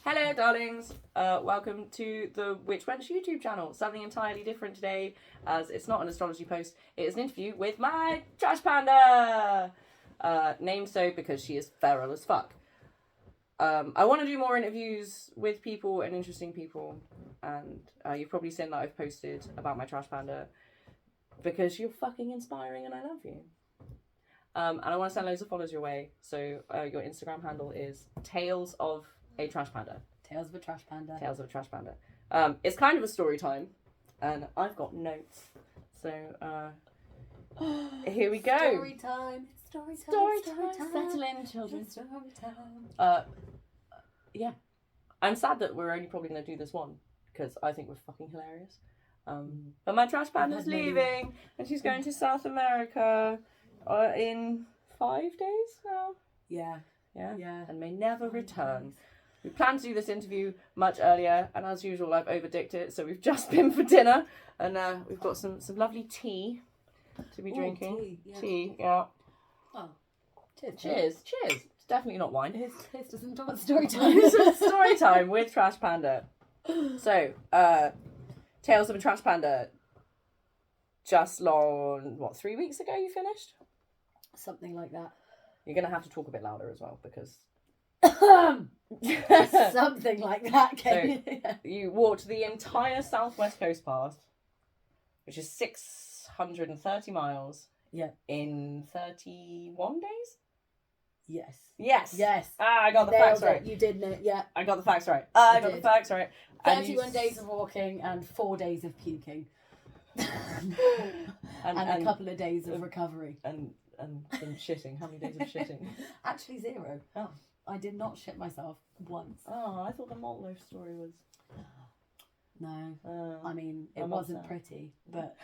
Hello, darlings. Welcome to the Witch Wench YouTube channel. Something entirely different today, as it's not an astrology post. It is an interview with my trash panda. Named so because she is feral as fuck. I want to do more interviews with people and interesting people, and you've probably seen that I've posted about my trash panda because you're fucking inspiring and I love you. And I want to send loads of followers your way. So your Instagram handle is Tales of a Trash Panda. Tales of a Trash Panda. Tales of a Trash Panda. It's kind of a story time, and I've got notes. So here we go. Story time. Story time. Settle in, children. Story time. Yeah. I'm sad that we're only probably going to do this one because I think we're fucking hilarious. But my trash panda's leaving, and she's going to South America in 5 days now. Yeah. And may never return. We planned to do this interview much earlier, and as usual, I've overdicked it. So we've just been for dinner, and we've got some lovely tea to be drinking. Tea, yeah. Oh, Cheers. It's definitely not wine. His doesn't talk about story time. Story time with Trash Panda. So, Tales of a Trash Panda. Just 3 weeks ago you finished? Something like that. You're going to have to talk a bit louder as well, because... Something like that. So, you walked the entire southwest coast path, which is 630 miles. Yeah. In 31 days? Yes. I got the facts right. You did know, yeah. I got the facts right. I got the facts right. 31 days of walking and 4 days of puking. and a couple of days of recovery. And some shitting. How many days of shitting? Actually 0. Oh. I did not shit myself once. Oh, I thought the malt loaf story was... No. I mean, it wasn't pretty, but...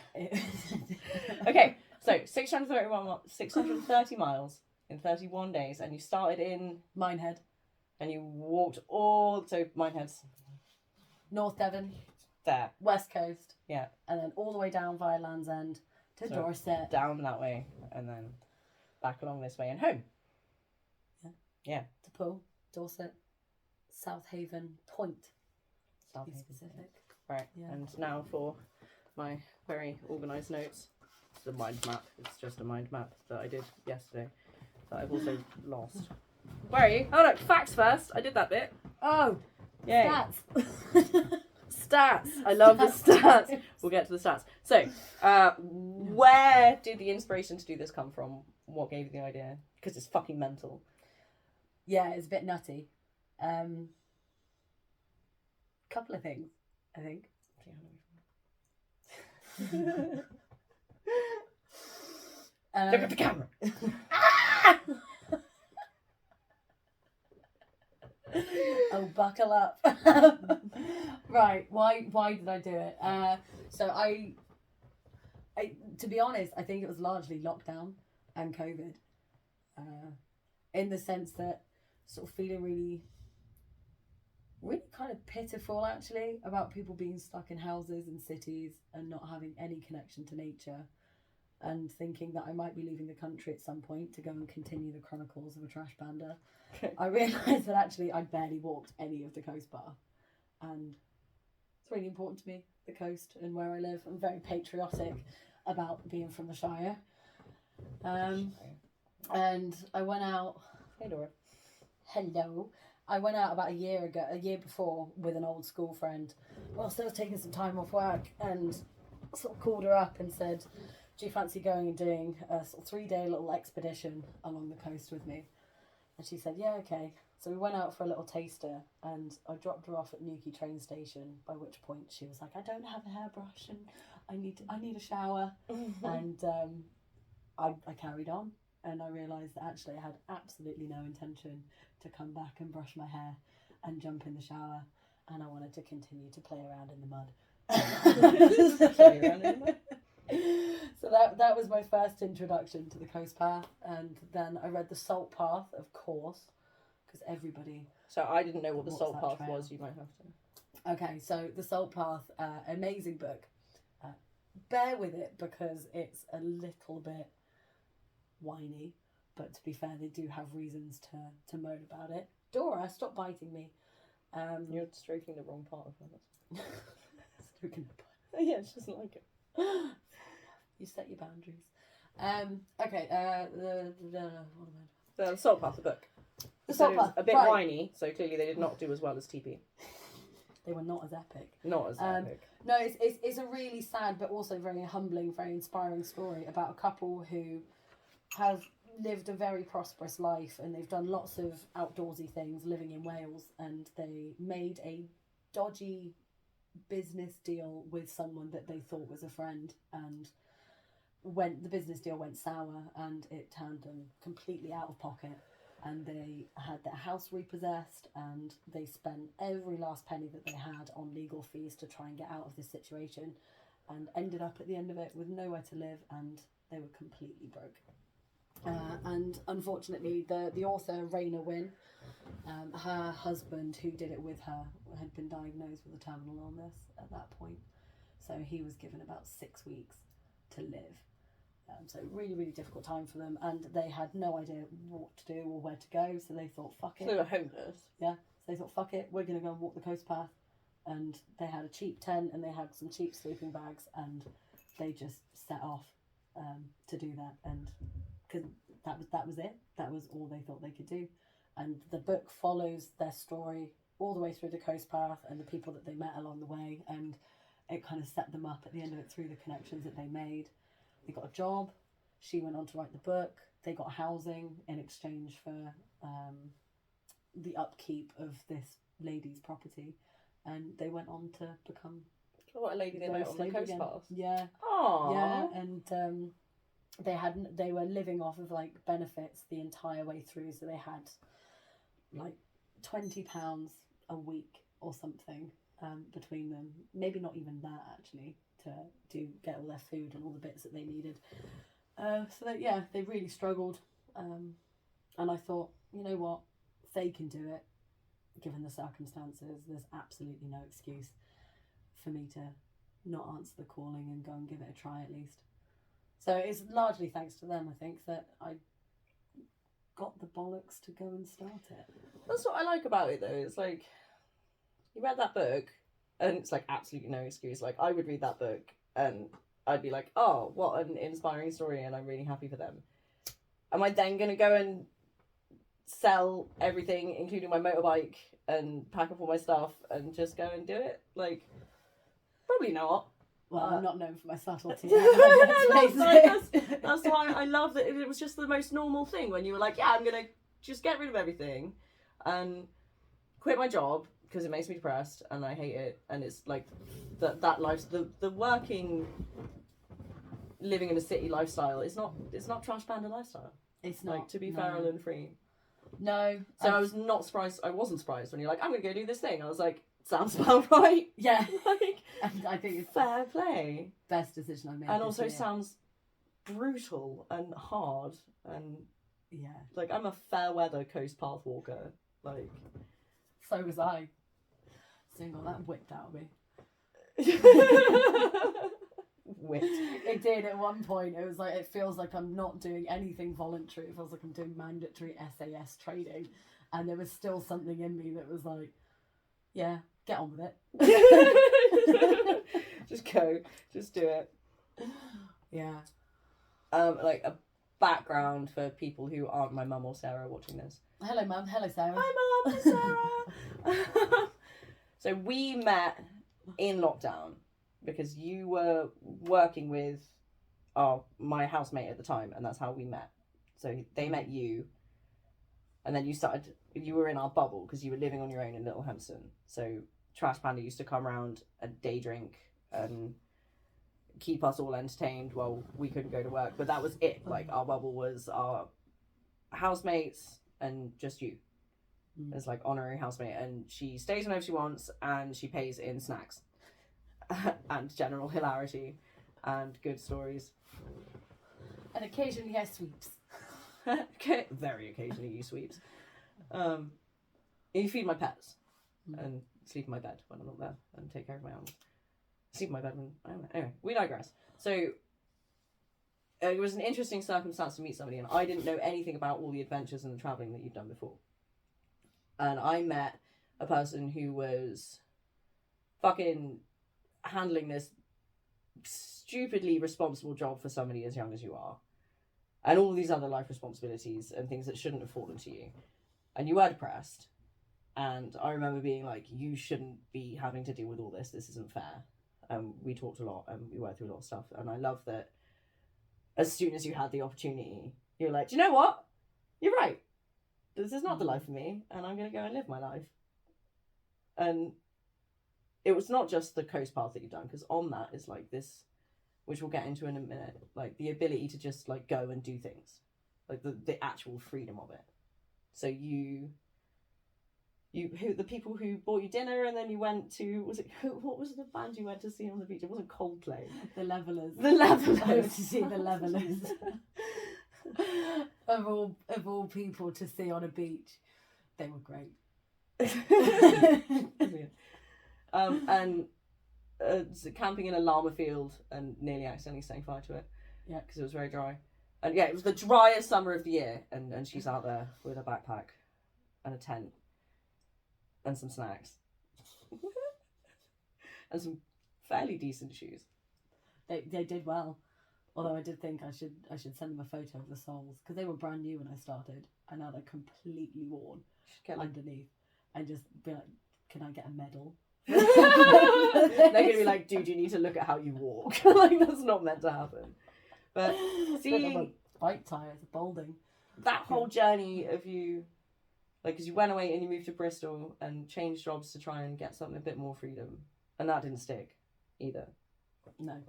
Okay, so 630 miles in 31 days, and you started in... Minehead. And you walked all... So, Minehead's... North Devon. There. West Coast. Yeah. And then all the way down via Land's End to Dorset. Down that way, and then back along this way and home. Yeah. To Poole, Dorset, South Haven, Point. To be specific. Right. Yeah. And now for my very organised notes. It's a mind map. It's just a mind map that I did yesterday that I've also lost. Where are you? Oh look, facts first. I did that bit. Oh, yay. Stats. Stats. I love the stats. We'll get to the stats. So, where did the inspiration to do this come from? What gave you the idea? Because it's fucking mental. Yeah, it's a bit nutty. Couple of things, I think. Look at the camera. Oh, buckle up. Right, why did I do it? So I, to be honest, I think it was largely lockdown and COVID. In the sense that sort of feeling really kind of pitiful actually about people being stuck in houses and cities and not having any connection to nature, and thinking that I might be leaving the country at some point to go and continue the chronicles of a trash panda. I realised that actually I'd barely walked any of the coast path, and it's really important to me, the coast and where I live. I'm very patriotic about being from the Shire. And I went out... Hey, Laura. Hello. I went out about a year before, with an old school friend whilst I was taking some time off work, and sort of called her up and said, do you fancy going and doing a sort of 3-day little expedition along the coast with me? And she said, yeah, okay. So we went out for a little taster, and I dropped her off at Newquay train station, by which point she was like, I don't have a hairbrush and I need a shower. And I carried on. And I realised that actually I had absolutely no intention to come back and brush my hair and jump in the shower, and I wanted to continue to play around in the mud. So that was my first introduction to the coast path, and then I read The Salt Path, of course, because everybody... So I didn't know what The Salt Path trail was, you might have to... Okay, so The Salt Path, amazing book. Bear with it because it's a little bit whiny, but to be fair, they do have reasons to moan about it. Dora, stop biting me. You're stroking the wrong part of her. Stroking the butt. Yeah, she doesn't like it. You set your boundaries. Okay. The Salt Path, the book. The So Salt it was Path, a bit right. whiny, so clearly they did not do as well as TP. They were not as epic. Not as epic. No, it's a really sad but also very humbling, very inspiring story about a couple who have lived a very prosperous life, and they've done lots of outdoorsy things living in Wales, and they made a dodgy business deal with someone that they thought was a friend, and when the business deal went sour and it turned them completely out of pocket, and they had their house repossessed, and they spent every last penny that they had on legal fees to try and get out of this situation, and ended up at the end of it with nowhere to live, and they were completely broke. And unfortunately, the author, Raina Wynn, her husband, who did it with her, had been diagnosed with a terminal illness at that point. So he was given about 6 weeks to live. So really, really difficult time for them. And they had no idea what to do or where to go. So they thought, fuck it. They were homeless. Yeah. So they thought, fuck it, we're going to go and walk the coast path. And they had a cheap tent and they had some cheap sleeping bags. And they just set off to do that. And because that was it. That was all they thought they could do. And the book follows their story all the way through the coast path and the people that they met along the way, and it kind of set them up at the end of it through the connections that they made. They got a job. She went on to write the book. They got housing in exchange for the upkeep of this lady's property, and they went on to become. What a lady they met on the coast path. Yeah. Aww. Yeah, and they were living off of like benefits the entire way through, so they had like £20 a week or something between them, maybe not even that actually, to get all their food and all the bits that they needed. So that, yeah, they really struggled, and I thought, you know what, if they can do it given the circumstances, there's absolutely no excuse for me to not answer the calling and go and give it a try at least. So it's largely thanks to them, I think, that I got the bollocks to go and start it. That's what I like about it, though. It's like, you read that book, and it's like absolutely no excuse. Like, I would read that book, and I'd be like, oh, what an inspiring story, and I'm really happy for them. Am I then going to go and sell everything, including my motorbike, and pack up all my stuff, and just go and do it? Like, probably not. Well, I'm not known for my subtlety. That's why I love that it was just the most normal thing when you were like, yeah, I'm going to just get rid of everything and quit my job because it makes me depressed and I hate it. And it's like that life, the working, living in a city lifestyle, it's not trashpanda lifestyle. It's not. Like, to be feral and free. No. So I was not surprised. I wasn't surprised when you're like, I'm going to go do this thing. I was like, sounds about right. Yeah. Like, and I think it's fair play. Best decision I made. And also sounds brutal and hard and yeah. Like, I'm a fair weather coast path walker. Like, so was I. Soon got that whipped out of me. Whipped. It did at one point. It was like, it feels like I'm not doing anything voluntary. It feels like I'm doing mandatory SAS training. And there was still something in me that was like, yeah, get on with it. Just go. Just do it. Yeah. Like a background for people who aren't my mum or Sarah watching this. Hello, Mum. Hello, Sarah. Hi, Mum. Hi, Sarah. So we met in lockdown because you were working with my housemate at the time, and that's how we met. So they met you, and then you were in our bubble because you were living on your own in Little Hempston. So Trashpanda used to come around and day drink and keep us all entertained while we couldn't go to work. But that was it. Like, our bubble was our housemates and just you as like honorary housemate. And she stays whenever she wants and she pays in snacks and general hilarity and good stories. And occasionally I sweeps. Okay. Very occasionally you sweeps. You feed my pets and sleep in my bed when I'm not there and take care of my animals. Sleep in my bed when I'm there. Anyway, we digress. So it was an interesting circumstance to meet somebody, and I didn't know anything about all the adventures and the travelling that you've done before. And I met a person who was fucking handling this stupidly responsible job for somebody as young as you are, and all these other life responsibilities and things that shouldn't have fallen to you, and you were depressed. And I remember being like, you shouldn't be having to deal with all this. This isn't fair. We talked a lot and we worked through a lot of stuff. And I love that as soon as you had the opportunity, you're like, do you know what? You're right. This is not the life for me. And I'm going to go and live my life. And it was not just the coast path that you've done, because on that is like this, which we'll get into in a minute, like the ability to just like go and do things, like the actual freedom of it. So the people who bought you dinner, and then you went to, what was the band you went to see on the beach? It wasn't Coldplay. The Levelers. The Levelers. I went to see the Levelers. of all people to see on a beach, they were great. And camping in a llama field and nearly accidentally setting fire to it. Yeah, because it was very dry. And yeah, it was the driest summer of the year, and she's out there with a backpack and a tent and some snacks and some fairly decent shoes. They did well, although I did think I should send them a photo of the soles, because they were brand new when I started, and now they're completely worn underneath, and just be like, can I get a medal? They're gonna be like, dude, you need to look at how you walk. Like, that's not meant to happen. But seeing bike tires, balding, that whole journey of you, like, because you went away and you moved to Bristol and changed jobs to try and get something a bit more freedom, and that didn't stick either. No.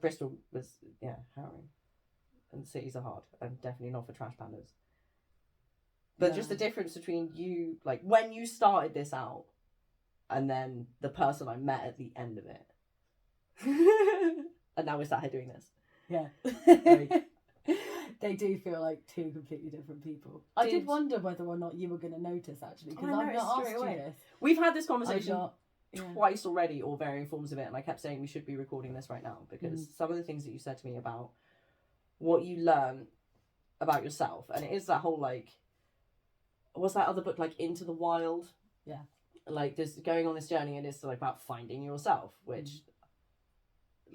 Bristol was harrowing, and cities are hard, and definitely not for trash pandas. But just the difference between you, like when you started this out, and then the person I met at the end of it. And now we're sat here doing this. Yeah. Like, they do feel like two completely different people. I did wonder whether or not you were going to notice, actually, because I've not asked you this. We've had this conversation twice already, or varying forms of it, and I kept saying we should be recording this right now, because some of the things that you said to me about what you learn about yourself, and it is that whole, like, what's that other book, like Into the Wild? Yeah. Like, just going on this journey, and it's like about finding yourself, which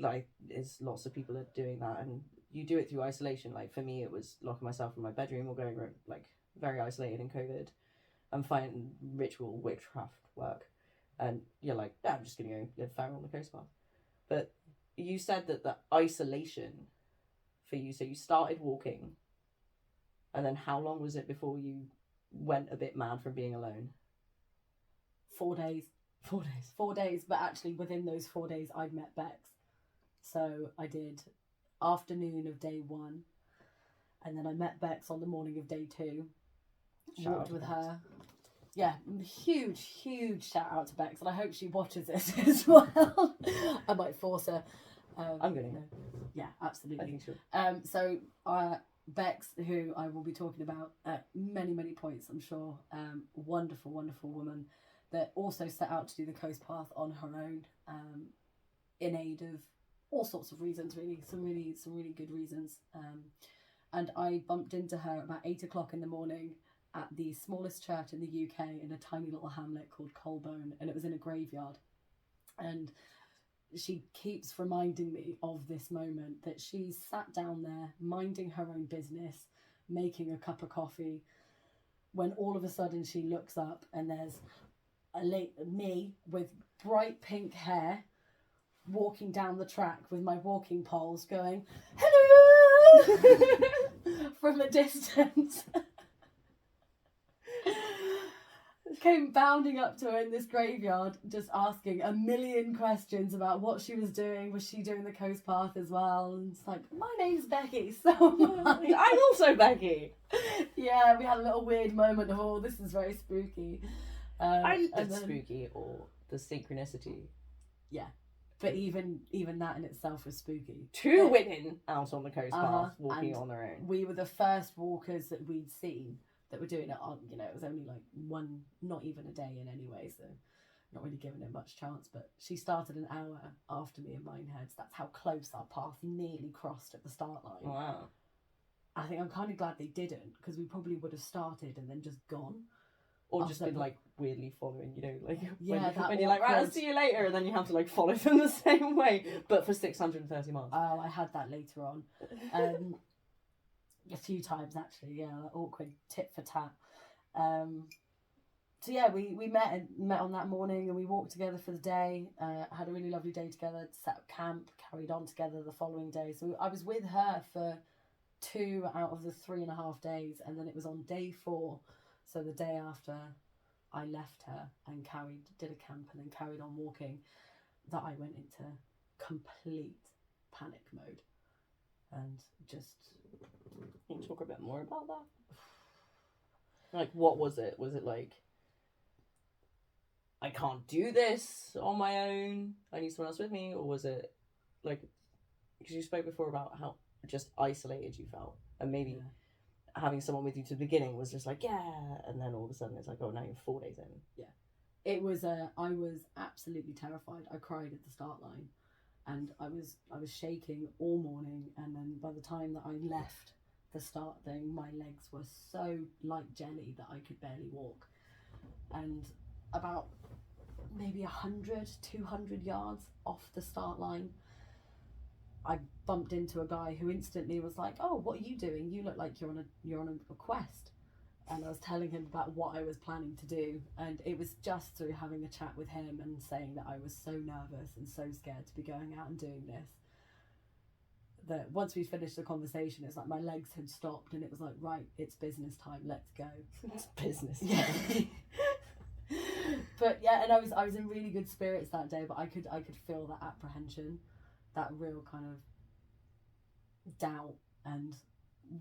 like is lots of people are doing that, and you do it through isolation. Like for me, it was locking myself in my bedroom or going like very isolated in COVID and finding ritual witchcraft work, and you're like, yeah, I'm just gonna go live feral on the coast path. But you said that the isolation for you, so you started walking, and then how long was it before you went a bit mad from being alone? 4 days. 4 days. 4 days, but actually within those 4 days I'd met Bex. So I did afternoon of day 1, and then I met Bex on the morning of day 2. Walked with her. Yeah, huge shout out to Bex, and I hope she watches this as well. I might force her. I'm going to. Yeah, absolutely. I think so. So Bex, who I will be talking about at many points, I'm sure, wonderful woman that also set out to do the coast path on her own, in aid of all sorts of reasons, really, some really good reasons. And I bumped into her about 8 o'clock in the morning at the smallest church in the UK in a tiny little hamlet called Colbone, and it was in a graveyard. And she keeps reminding me of this moment, that she sat down there minding her own business, making a cup of coffee, when all of a sudden she looks up and there's me with bright pink hair walking down the track with my walking poles going, hello, from a distance. Came bounding up to her in this graveyard, just asking a million questions about what she was doing. Was she doing the coast path as well? And it's like, my name's Becky, so I'm also Becky. Yeah, we had a little weird moment of, oh, this is very spooky. Spooky, or the synchronicity. Yeah, but even that in itself was spooky. 2 women out on the coast path walking on their own. We were the first walkers that we'd seen that were doing it on, it was only like one, not even a day in anyway, so not really giving it much chance. But she started an hour after me in Mineheads. That's how close our path nearly crossed at the start line. Wow. I think I'm kind of glad they didn't, because we probably would have started and then just gone. or Oh, just so- been like weirdly following, you know, like Yeah, that when you're like, right, I'll awkward- see you later, and then you have to like follow them the same way, but for 630 miles. Oh, I had that later on. A few times actually, yeah, that awkward tit for tat. So yeah, we met on that morning and we walked together for the day. Had a really lovely day together. Set up camp, carried on together the following day. So I was with her for 2 out of the 3.5 days, and then it was on day 4, so the day after I left her and did a camp and then carried on walking, that I went into complete panic mode and just. Can you talk a bit more about that? Like, what was it? Was it like, I can't do this on my own, I need someone else with me? Or was it like, because you spoke before about how just isolated you felt, and maybe having someone with you to the beginning was just like, yeah, and then all of a sudden it's like, oh, now you're 4 days in. Yeah. It was, I was absolutely terrified. I cried at the start line, and I was shaking all morning, and then by the time that I left the start thing, my legs were so like jelly that I could barely walk. And about maybe 100, 200 yards off the start line, I bumped into a guy who instantly was like, oh, what are you doing? You look like you're on a quest. And I was telling him about what I was planning to do, and it was just through having a chat with him and saying that I was so nervous and so scared to be going out and doing this, that once we finished the conversation, it's like my legs had stopped, and it was like, right, it's business time, let's go. It's business. Yeah. But yeah, and I was in really good spirits that day, but I could feel that apprehension, that real kind of doubt, and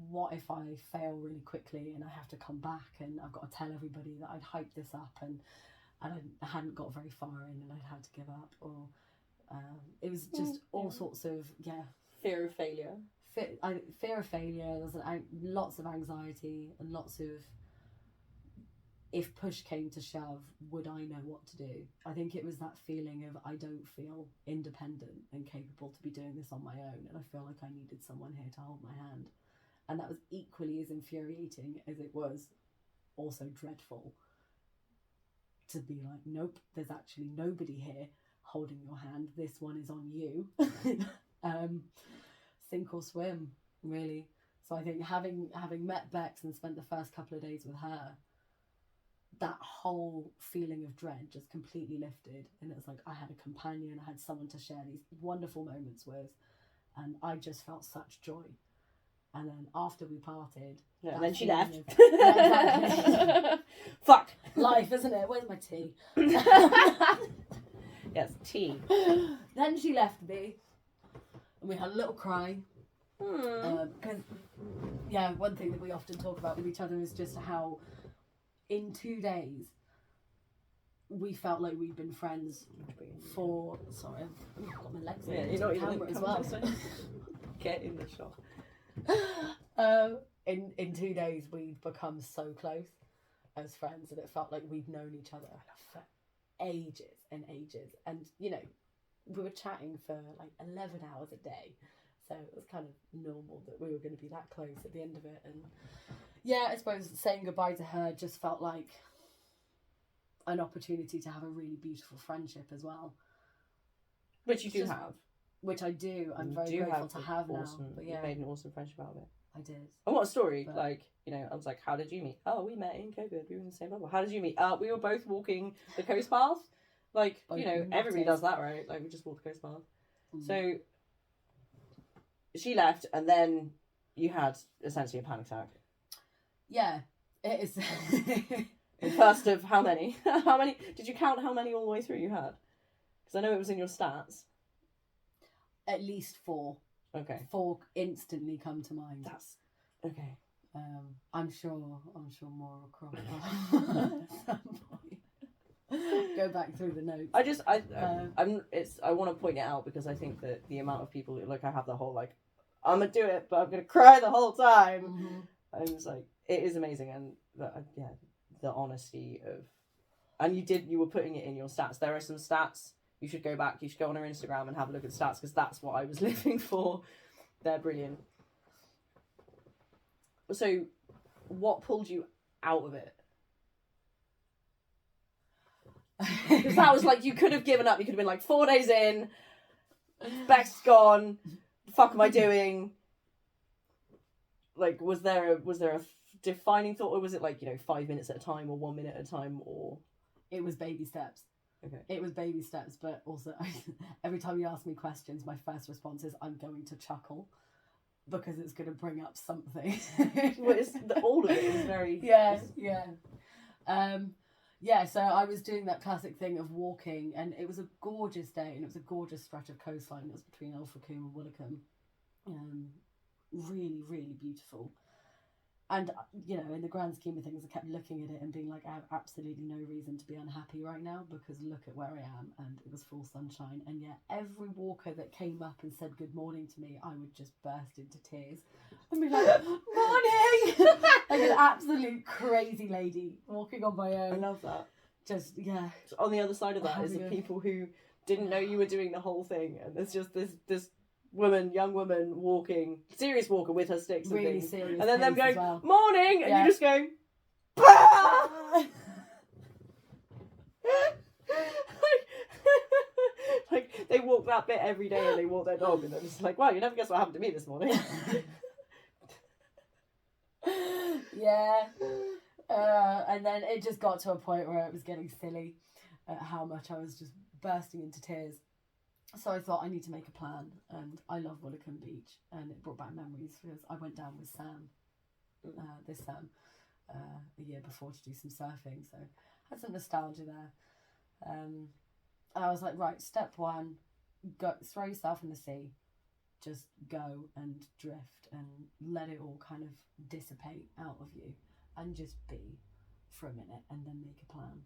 what if I fail really quickly and I have to come back and I've got to tell everybody that I'd hyped this up and I hadn't got very far in and I'd had to give up, or it was just all sorts of fear of failure. Fear of failure. There's lots of anxiety and lots of, if push came to shove, would I know what to do? I think it was that feeling of, I don't feel independent and capable to be doing this on my own, and I feel like I needed someone here to hold my hand. And that was equally as infuriating as it was also dreadful to be like, nope, there's actually nobody here holding your hand. This one is on you. Sink or swim, really. So I think having met Bex and spent the first couple of days with her, that whole feeling of dread just completely lifted, and it was like I had a companion, I had someone to share these wonderful moments with, and I just felt such joy. And then after we parted, and then she left. Exactly. Fuck life, isn't it? Where's my tea? Yes, tea. Then she left me, and we had a little cry. Because one thing that we often talk about with each other is just how in 2 days we felt like we'd been friends for. Sorry, I've got my legs in the camera as well. Get in the shot. In 2 days we'd become so close as friends, and it felt like we'd known each other for ages and ages. And you know, we were chatting for like 11 hours a day, so it was kind of normal that we were going to be that close at the end of it. And yeah, I suppose saying goodbye to her just felt like an opportunity to have a really beautiful friendship as well, which you do have. Which I do. I'm very grateful to have now. But yeah, you made an awesome friendship out of it. I did. And what a story! But, like, you know, I was like, how did you meet? Oh, we met in COVID. We were in the same bubble. How did you meet? We were both walking the coast path. Like, you know, everybody does that, right? Like, we just walked the coast path. So she left, and then you had essentially a panic attack. Yeah, it is. The first of how many? How many? Did you count how many all the way through you had? Because I know it was in your stats. At least 4. Okay. 4 instantly come to mind. That's okay. I'm sure more will crop up at some point. Go back through the notes. I want to point it out because I think that the amount of people, like, I have the whole like, I'm gonna do it, but I'm gonna cry the whole time. Mm-hmm. And it's like, it is amazing, and the honesty of, and you were putting it in your stats. There are some stats. You should go back. You should go on her Instagram and have a look at the stats, because that's what I was living for. They're brilliant. So, what pulled you out of it? Because that was like, you could have given up. You could have been like, 4 days in, Beck's gone, the fuck am I doing? Like, was there a defining thought, or was it like, 5 minutes at a time, or 1 minute at a time, or... It was baby steps. Okay. It was baby steps, but also every time you ask me questions, my first response is I'm going to chuckle because it's going to bring up something. Well, all of it is very... Yeah. So I was doing that classic thing of walking, and it was a gorgeous day, and it was a gorgeous stretch of coastline. It was between Ilfracombe and Willicombe. Really, really beautiful. And, in the grand scheme of things, I kept looking at it and being like, I have absolutely no reason to be unhappy right now because look at where I am. And it was full sunshine. And yet every walker that came up and said good morning to me, I would just burst into tears and be like, morning! Like an absolute crazy lady walking on my own. I love that. Just, yeah. So on the other side of that is the people who didn't know you were doing the whole thing. And there's just this young woman walking, serious walker with her sticks and really things. serious. And then them going, well. morning! And Yeah. you just going, bah! Like, they walk that bit every day and they walk their dog and they're just like, wow, you never guess what happened to me this morning. Yeah. And then it just got to a point where it was getting silly at how much I was just bursting into tears. So I thought I need to make a plan, and I love Willicombe Beach, and it brought back memories because I went down with Sam, this Sam, a year before to do some surfing, so had some nostalgia there. And I was like, right, step one, go throw yourself in the sea, just go and drift and let it all kind of dissipate out of you, and just be for a minute, and then make a plan.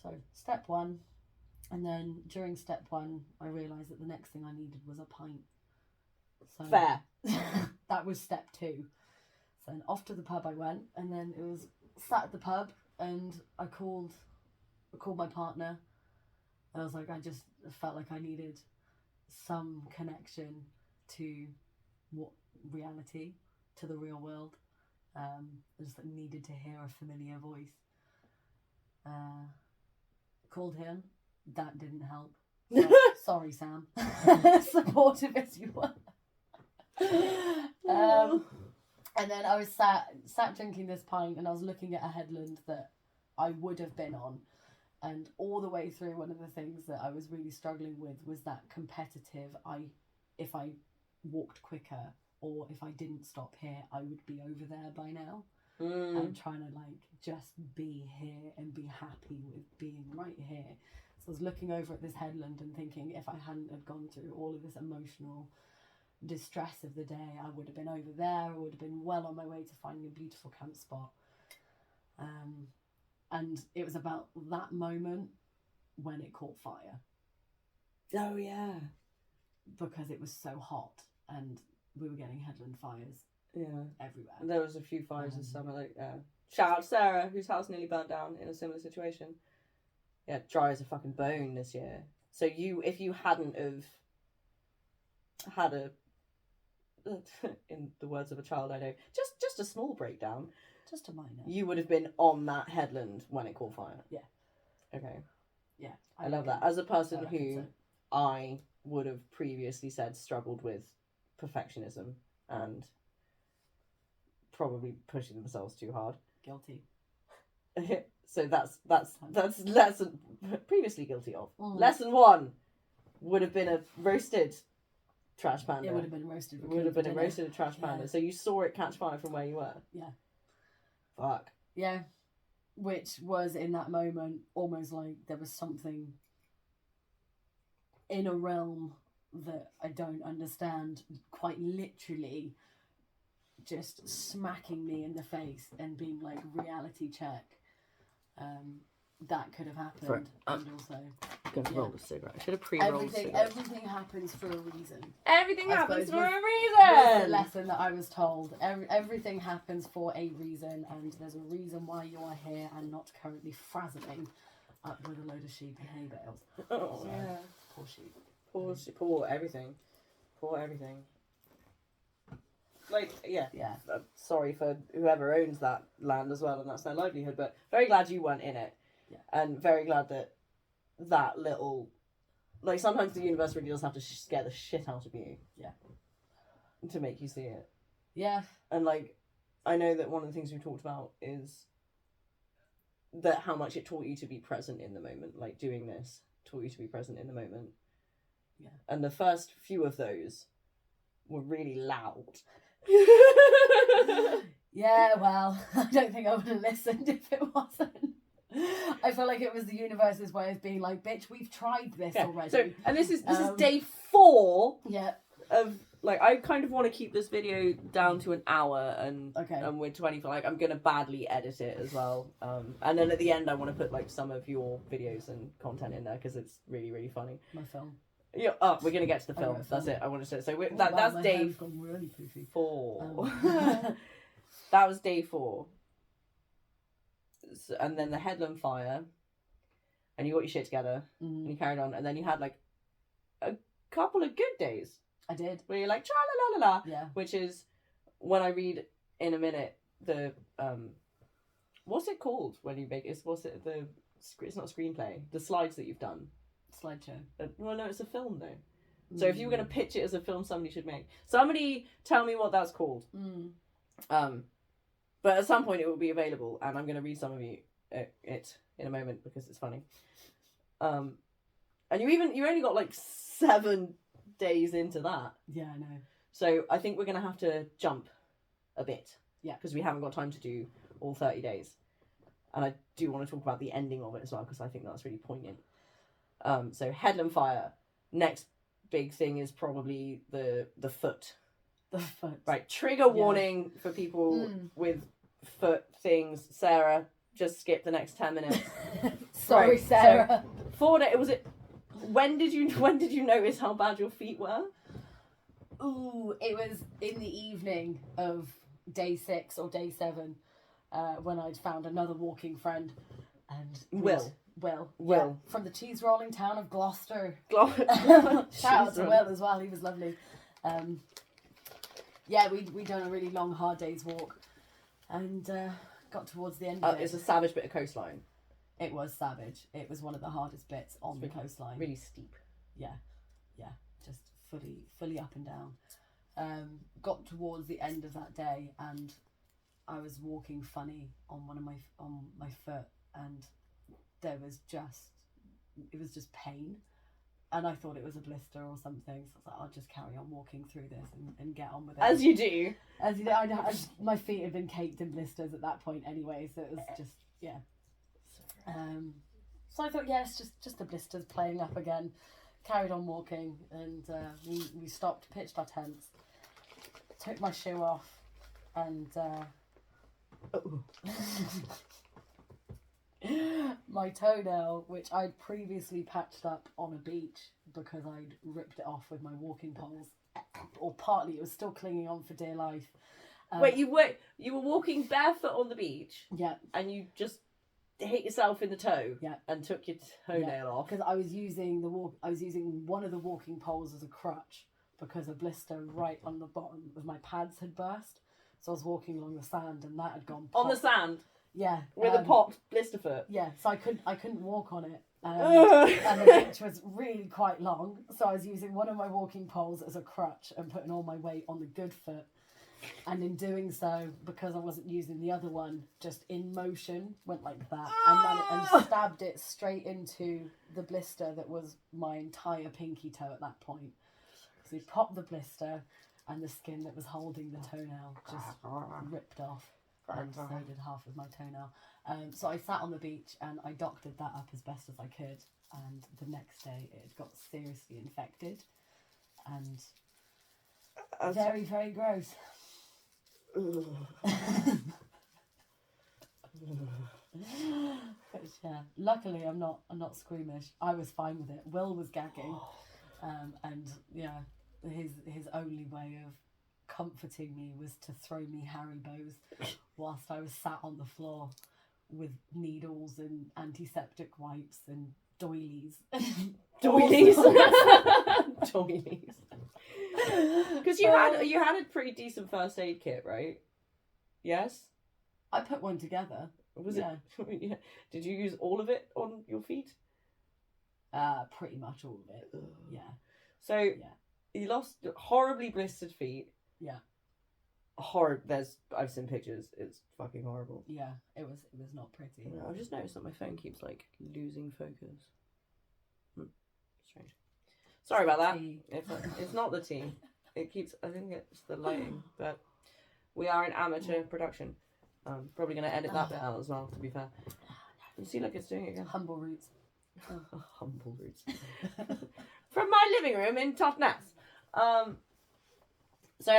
So step one. And then during step one, I realised that the next thing I needed was a pint. So Fair. That was step two. So then off to the pub I went, and then it was sat at the pub, and I called my partner. And I was like, I just felt like I needed some connection to what reality, to the real world. I just needed to hear a familiar voice. Called him. That didn't help. Sorry, Sam. Supportive as you were. And then I was sat drinking this pint, and I was looking at a headland that I would have been on. And all the way through, one of the things that I was really struggling with was that competitive, if I walked quicker or if I didn't stop here, I would be over there by now. I'm trying to just be here and be happy with being right here. So I was looking over at this headland and thinking, if I hadn't have gone through all of this emotional distress of the day, I would have been over there. I would have been well on my way to finding a beautiful camp spot. And it was about that moment when it caught fire. Oh yeah. Because it was so hot and we were getting headland fires. Yeah. Everywhere. There was a few fires this summer. Shout out to Sarah, whose house nearly burnt down in a similar situation. Yeah, dry as a fucking bone this year. So if you hadn't have had a, in the words of a child I know, just a small breakdown, just a minor, you would have been on that headland when it caught fire. Yeah. Okay. Yeah. I love that. As a person who I would have previously said struggled with perfectionism and probably pushing themselves too hard. Guilty. So that's lesson previously guilty of. Lesson 1 would have been a roasted trash panda. It would have been roasted. Would have been a roasted trash panda. Yeah. So you saw it catch fire from where you were. Yeah. Fuck. Yeah. Which was in that moment almost like there was something in a realm that I don't understand, quite literally just smacking me in the face and being like, reality check. That could have happened. And also, gonna roll a cigarette. I should have pre-rolled a cigarette. Everything happens for a reason. Everything happens for a reason. Was the lesson that I was told. Everything happens for a reason, and there's a reason why you are here and not currently frazzling up with a load of sheep and hay bales. Oh so, yeah. Poor sheep. Poor everything. Poor everything. Like, yeah. Sorry for whoever owns that land as well, and that's their livelihood, but very glad you weren't in it. Yeah. And very glad that that little, like, sometimes the universe really does have to scare the shit out of you. Yeah. To make you see it. Yeah. And, like, I know that one of the things we talked about is that how much it taught you to be present in the moment. Like, doing this taught you to be present in the moment. Yeah. And the first few of those were really loud. Yeah, well, I don't think I would have listened if it wasn't. I feel like it was the universe's way of being like, bitch, we've tried this already. So, and this is day 4. Yeah. Of, like, I kind of want to keep this video down to an hour, and Okay. and we're 20. Like, I'm gonna badly edit it as well. And then at the end, I want to put like some of your videos and content in there because it's really, really funny. My film. Yeah. Oh, we're gonna get to the film. That's it. I want to say. So that's day 4. That was day 4. So, and then the headland fire, and you got your shit together, and you carried on, and then you had like a couple of good days. I did. Where you're like, cha la la la la. Yeah. Which is when I read in a minute the what's it called when you make it's not a screenplay, the slides that you've done. Slideshow. Well, no, it's a film though. So if you were going to pitch it as a film, somebody should make. Somebody tell me what that's called. But at some point it will be available, and I'm going to read some of you it in a moment because it's funny. And you only got like 7 days into that. Yeah, I know. So I think we're going to have to jump a bit. Yeah. Because we haven't got time to do all 30 days. And I do want to talk about the ending of it as well, because I think that's really poignant. So headland fire. Next big thing is probably the foot. The foot. Right. Trigger warning for people with foot things. Sarah, just skip the next 10 minutes. Sorry, right, Sarah. So 4 days. Was it? When did you notice how bad your feet were? Ooh, it was in the evening of day 6 or day 7, when I'd found another walking friend, and Will, yeah, from the cheese rolling town of Gloucester. Shout out to Will as well. He was lovely. Yeah, we done a really long, hard day's walk, and got towards the end of it. It's a savage bit of coastline. It was savage. It was one of the hardest bits on the coastline. Really steep. Yeah, just fully up and down. Got towards the end of that day, and I was walking funny on my foot, and it was just pain, and I thought it was a blister or something. So I was like, I'll just carry on walking through this and get on with it. As you do. As you do. My feet had been caked in blisters at that point anyway, so it was just so I thought, it's just the blisters playing up again. Carried on walking, and we stopped, pitched our tents, took my shoe off, and my toenail, which I'd previously patched up on a beach because I'd ripped it off with my walking poles, or partly it was still clinging on for dear life. Wait, you were walking barefoot on the beach? Yeah. And you just hit yourself in the toe? Yeah. And took your toenail off? Because I was using one of the walking poles as a crutch because a blister right on the bottom of my pads had burst. So I was walking along the sand, and that had gone pop. On the sand? Yeah. With a popped blister foot? Yeah, so I couldn't walk on it. And the beach was really quite long, so I was using one of my walking poles as a crutch and putting all my weight on the good foot. And in doing so, because I wasn't using the other one, just in motion, went like that, and stabbed it straight into the blister that was my entire pinky toe at that point. So we popped the blister, and the skin that was holding the toenail just ripped off, and so did half of my toenail. So I sat on the beach and I doctored that up as best as I could, and the next day it got seriously infected, and very, very gross. But yeah, luckily I'm not squeamish. I was fine with it. Will was gagging, and yeah, his only way of comforting me was to throw me Haribo's whilst I was sat on the floor with needles and antiseptic wipes and doilies. Doilies. Doilies. Because you had a pretty decent first aid kit, right? Yes? I put one together. Was it? Yeah. Did you use all of it on your feet? Pretty much all of it. Ugh. Yeah. So Yeah. you lost horribly blistered feet. Yeah. I've seen pictures. It's fucking horrible. Yeah. It was not pretty. Yeah, I've just noticed that my phone keeps like losing focus. Strange. Sorry about that. It's not the tea. It keeps. I think it's the lighting. But we are an amateur production. Probably going to edit that bit out as well. To be fair. You see, look, it's doing it again. Humble roots. Humble roots. From my living room in Totnes. So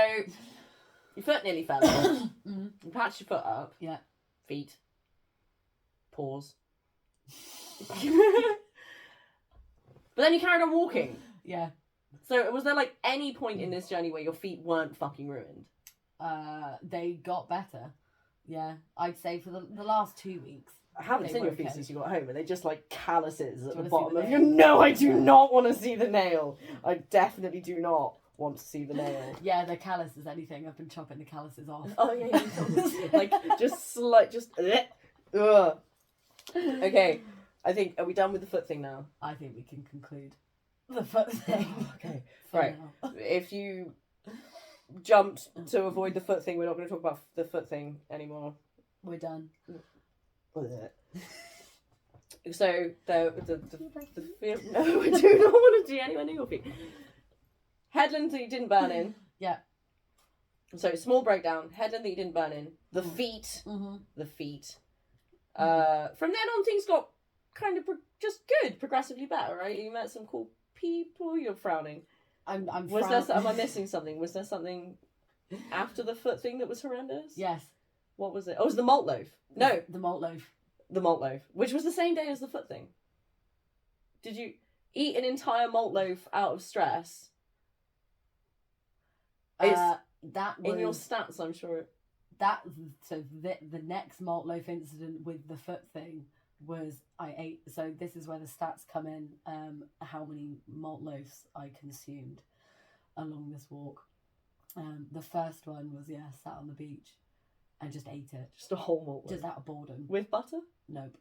your foot nearly fell off. You patched your foot up. Yeah. Feet. Paws. But then you carried on walking. Yeah. So was there like any point in this journey where your feet weren't fucking ruined? They got better. Yeah. I'd say for the last 2 weeks. I haven't They seen were your feet okay. since you got home. Are they just like calluses at the Do you wanna see bottom the of your... nail? No, I do not want to see the nail. I definitely do not want to see the nail. Yeah, they're callous as anything. I've been chopping the calluses off. Oh yeah, like just ugh. Okay, I think, are we done with the foot thing now? I think we can conclude the foot thing. Okay, for right. now. If you jumped to avoid the foot thing, we're not going to talk about the foot thing anymore. We're done. So the fear. No, I do not want to do anywhere near your feet. Headland that you didn't burn in. Yeah. So small breakdown. Headland that you didn't burn in. The feet. Mm-hmm. The feet. From then on, things got kind of just good, progressively better, right? You met some cool people. You're frowning. I'm Am I missing something? Was there something after the foot thing that was horrendous? Yes. What was it? Oh, it was the malt loaf. No, The malt loaf. the malt loaf, which was the same day as the foot thing. Did you eat an entire malt loaf out of stress? That was In your stats, I'm sure. The next malt loaf incident with the foot thing was I ate. So this is where the stats come in. How many malt loaves I consumed along this walk. The first one was sat on the beach and just ate it. Just a whole malt loaf. Just out of boredom. With butter? Nope.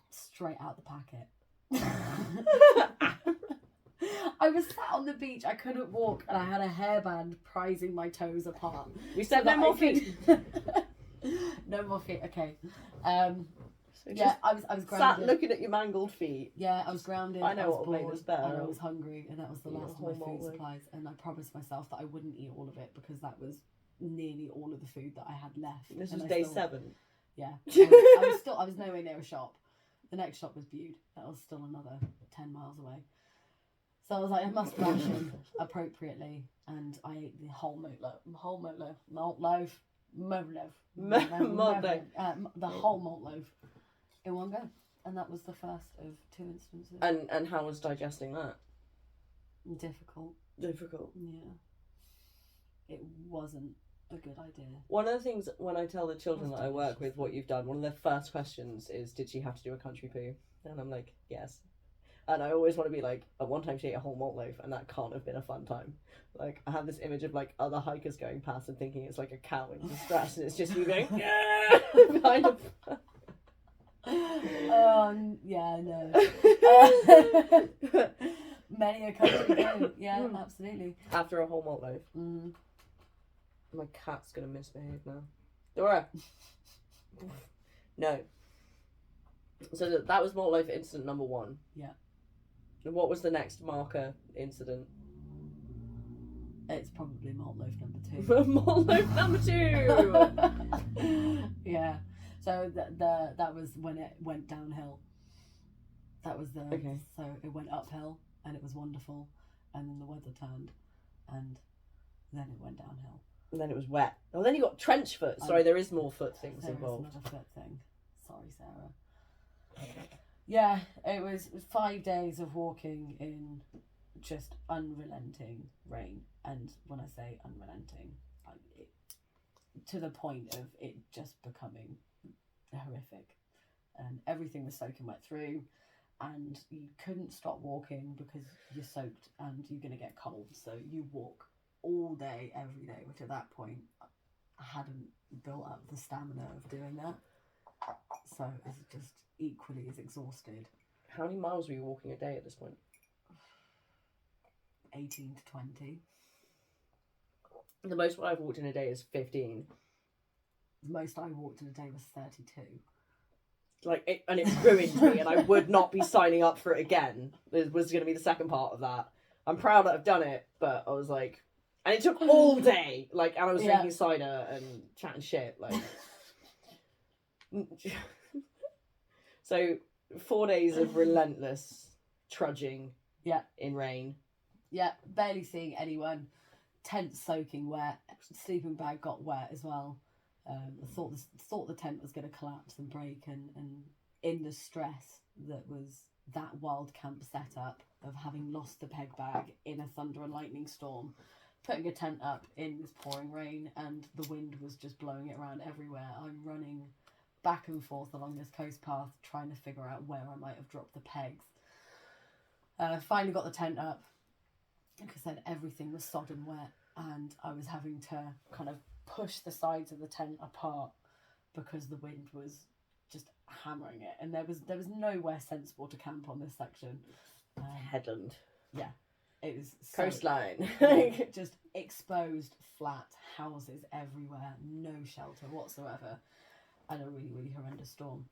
Straight out the packet. I was sat on the beach, I couldn't walk, and I had a hairband prising my toes apart. We said no more feet. No more feet, okay. So I was grounded. sat looking at your mangled feet. Yeah, I was grounded. I know was what will make bored, this better. and I was hungry, and that was the Eat a last of whole my malt food loaf. supplies. And I promised myself that I wouldn't eat all of it because that was nearly all of the food that I had left. This And was I day still- 7. Yeah, I was nowhere near a shop. The next shop was Bude. That was still another 10 miles away. So I was like, I must ration appropriately, and I ate the whole malt loaf, the whole malt loaf in one go, and that was the first of 2 instances. And how was digesting that? Difficult. Difficult. Yeah. It wasn't a good idea. One of the things when I tell the children that I work with what you've done, one of their first questions is, did she have to do a country poo? And I'm like, yes. And I always want to be like, at one time she ate a whole malt loaf, and that can't have been a fun time. Like, I have this image of like other hikers going past and thinking it's like a cow in distress, and it's just you going, yeah, kind of. Yeah, no. Many a country poo. Yeah, absolutely. After a whole malt loaf. Mm. My cat's gonna misbehave now. Dora. No. So that was malt loaf incident number 1. Yeah. And what was the next marker incident? It's probably malt loaf number 2. Malt loaf number 2. Yeah. So that was when it went downhill. That was the Okay. So it went uphill and it was wonderful, and then the weather turned, and then it went downhill. And then it was wet. Oh, then you got trench foot. Sorry, there is more foot things There involved. is another foot thing. Sorry, Sarah. Yeah, it was 5 days of walking in just unrelenting rain, and when I say unrelenting, to the point of it just becoming horrific, and everything was soaking wet through, and you couldn't stop walking because you're soaked and you're going to get cold, so you walk all day, every day, which at that point I hadn't built up the stamina of doing that, so it's just equally as exhausted. How many miles were you walking a day at this point? 18 to 20. The most I've walked in a day is 15. The most I walked in a day was 32. And it ruined me, and I would not be signing up for it again. It was going to be the second part of that. I'm proud that I've done it, but I was like, and it took all day. And I was drinking cider and chatting shit. So 4 days of relentless trudging. Yeah. In rain. Yeah, barely seeing anyone. Tent soaking wet. Sleeping bag got wet as well. I thought the tent was going to collapse and break, and in the stress that was that wild camp setup of having lost the peg bag in a thunder and lightning storm, putting a tent up in this pouring rain, and the wind was just blowing it around everywhere. I'm running back and forth along this coast path trying to figure out where I might have dropped the pegs. Finally got the tent up. Like I said, everything was sodden wet, and I was having to kind of push the sides of the tent apart because the wind was just hammering it, and there was nowhere sensible to camp on this section. Headland. Yeah, it was coastline. Just exposed flat houses everywhere, no shelter whatsoever, and a really, really horrendous storm.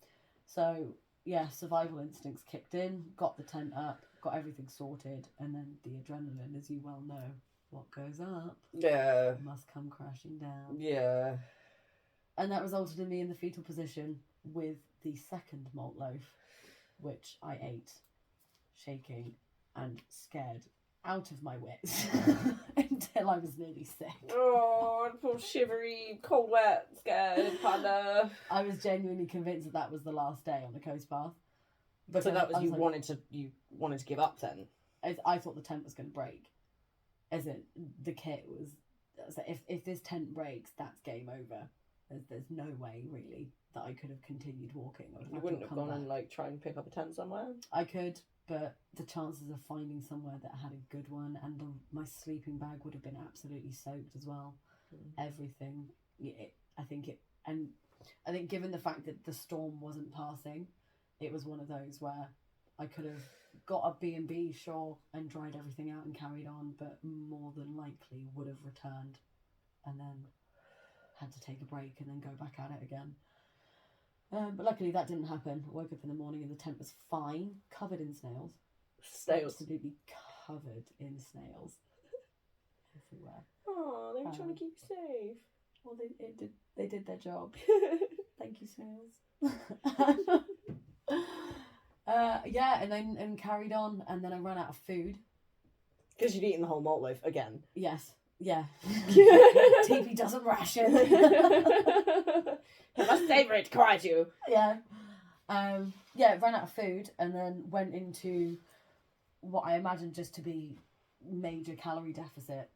So yeah, survival instincts kicked in, got the tent up, got everything sorted, and then the adrenaline, as you well know, what goes up must come crashing down. Yeah. And that resulted in me in the fetal position with the second malt loaf, which I ate, shaking and scared out of my wits until I was nearly sick. Oh, poor shivery, cold, wet, scared panda. I was genuinely convinced that was the last day on the coast path. So that was you wanted to give up then? I thought the tent was going to break. As in, the kit was... So if this tent breaks, that's game over. There's no way, really, that I could have continued walking. You wouldn't have gone and try and pick up a tent somewhere? I could, but the chances of finding somewhere that had a good one, and my sleeping bag would have been absolutely soaked as well. Everything. I think given the fact that the storm wasn't passing, it was one of those where I could have got a B&B, sure, and dried everything out and carried on, but more than likely would have returned and then had to take a break and then go back at it again. But luckily that didn't happen. I woke up in the morning and the tent was fine, covered in snails. Snails? Absolutely covered in snails. Everywhere. Oh, they were trying to keep you safe. Well, they did their job. Thank you, snails. And carried on, and then I ran out of food. Because you'd eaten the whole malt loaf again. Yes, yeah. TP doesn't ration. You must savour it, cried you. Yeah. Ran out of food, and then went into what I imagined just to be major calorie deficit.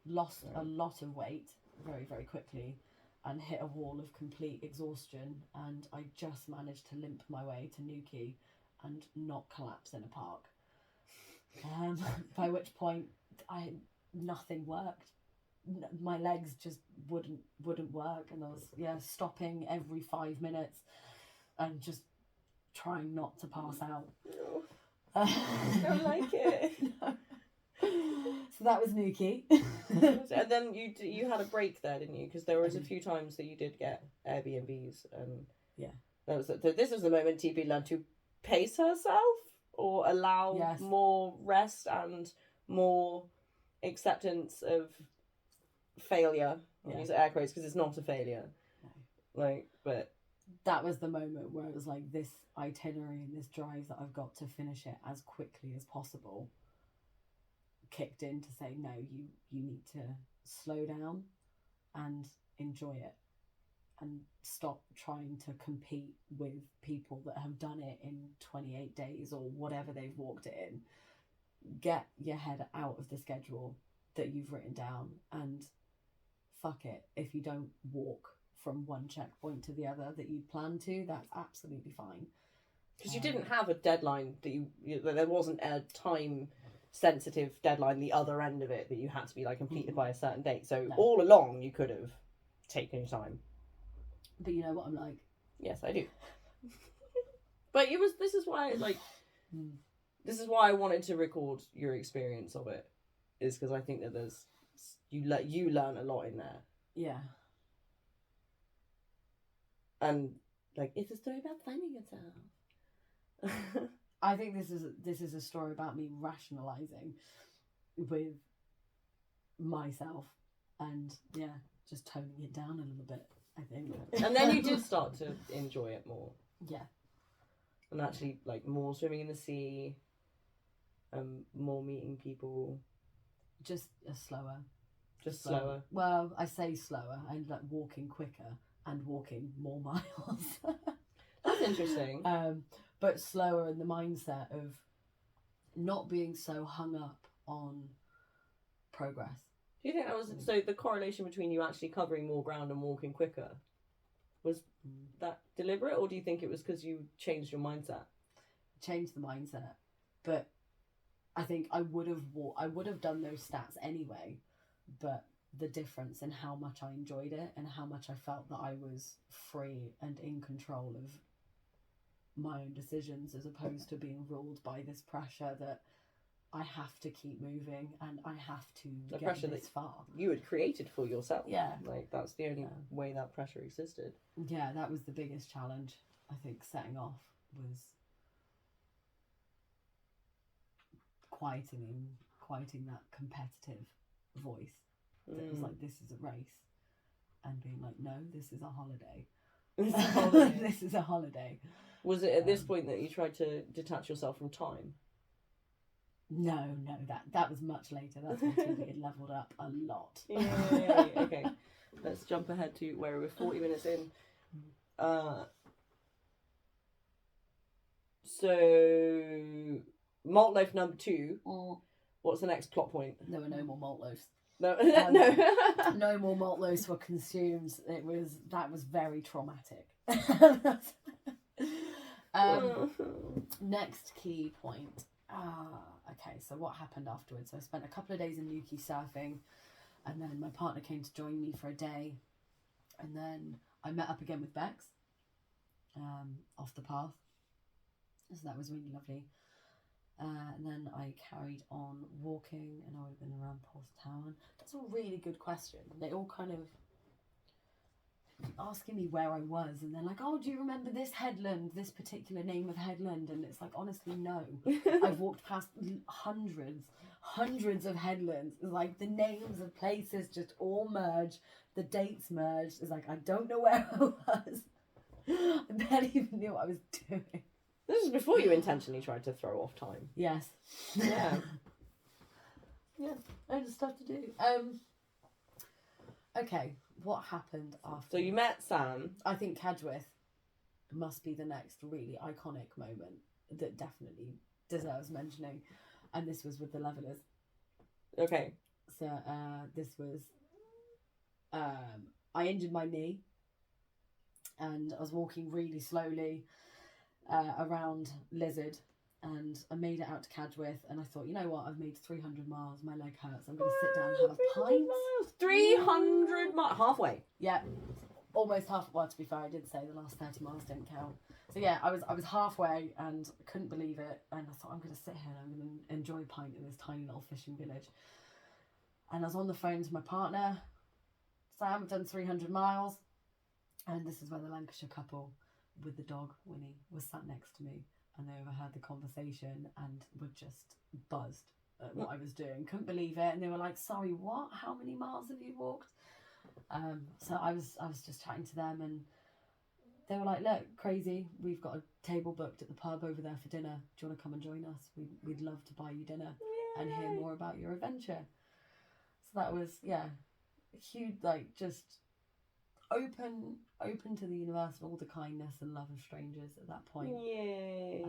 Lost a lot of weight very, very quickly, and hit a wall of complete exhaustion, and I just managed to limp my way to Newquay and not collapse in a park. By which point nothing worked. My legs just wouldn't work, and I was stopping every 5 minutes and just trying not to pass out. No. I don't like it. No. So that was Newquay. And then you had a break there, didn't you? Because there was a few times that you did get Airbnbs, and this was the moment TP learned to pace herself or allow more rest and more acceptance of failure. I'll use air quotes because it's not a failure. No. But that was the moment where it was like, this itinerary and this drive that I've got to finish it as quickly as possible kicked in to say, no, you need to slow down and enjoy it, and stop trying to compete with people that have done it in 28 days or whatever they've walked it in. Get your head out of the schedule that you've written down, and fuck it, if you don't walk from one checkpoint to the other that you'd planned to, that's absolutely fine. Because you didn't have a deadline that there wasn't a time sensitive deadline the other end of it that you had to be completed by a certain date, so all along you could have taken your time. But you know what I'm like. Yes, I do. But this is why This is why I wanted to record your experience of it, is because I think that there's you learn a lot in there. Yeah. And like, it's a story about finding yourself. I think this is a story about me rationalizing with myself and just toning it down a little bit, I think. And then you did start to enjoy it more. Yeah. And actually, like, more swimming in the sea, more meeting people. Just slower. Just slower. Well, I say slower. I ended up walking quicker and walking more miles. That's interesting. But slower in the mindset of not being so hung up on progress. Do you think that was so? The correlation between you actually covering more ground and walking quicker, was that deliberate, or do you think it was because you changed your mindset? Changed the mindset, but I think I would have done those stats anyway, but the difference in how much I enjoyed it and how much I felt that I was free and in control of my own decisions, as opposed to being ruled by this pressure that I have to keep moving and I have to The get pressure this that far. You had created for yourself. Yeah. Like, that's the only way that pressure existed. Yeah, that was the biggest challenge, I think, setting off, was quieting that competitive voice that was like, this is a race, and being like, no, this is a holiday. This is a holiday. Was it at this point that you tried to detach yourself from time? No, that was much later. That's when TV had levelled up a lot. Yay. Okay, let's jump ahead to where we're 40 minutes in. So, malt loaf number 2. What's the next plot point? There were no more malt loaves. No, no. No more malt loaves were consumed. That was very traumatic. Next key point. Okay, so what happened afterwards? So I spent a couple of days in Newquay surfing, and then my partner came to join me for a day, and then I met up again with Bex off the path, so that was really lovely. And then I carried on walking, and I would have been around Portsdown. That's a really good question. They all kind of asking me where I was, and they're like, oh, do you remember this headland, this particular name of headland? And it's like, honestly, no. I've walked past hundreds of headlands. It's like the names of places just all merge, the dates merged. It's like, I don't know where I was. I barely even knew what I was doing. This is before you intentionally tried to throw off time. Yes. Yeah. Yeah, I had stuff to do. Okay, what happened after? So you met Sam. I think Cadgwith must be the next really iconic moment that definitely deserves mentioning, and this was with the Levellers. Okay. So this was I injured my knee, and I was walking really slowly around Lizard, and I made it out to Cadgwith, and I thought, you know what, I've made 300 miles, my leg hurts, I'm going to sit down and have a pint. 300 miles, halfway. Yeah, almost half. Well, to be fair, I did say the last 30 miles didn't count. So yeah, I was halfway and couldn't believe it, and I thought, I'm going to sit here and I'm going to enjoy a pint in this tiny little fishing village. And I was on the phone to my partner, Sam. I've done 300 miles, and this is where the Lancashire couple with the dog Winnie was sat next to me, and they overheard the conversation and were just buzzed at what I was doing. Couldn't believe it, and they were like, sorry, what? How many miles have you walked? So I was just chatting to them, and they were like, look, crazy, we've got a table booked at the pub over there for dinner. Do you want to come and join us? We'd love to buy you dinner. Yay. And hear more about your adventure. So that was, huge, like, just open to the universe and all the kindness and love of strangers at that point. Yay.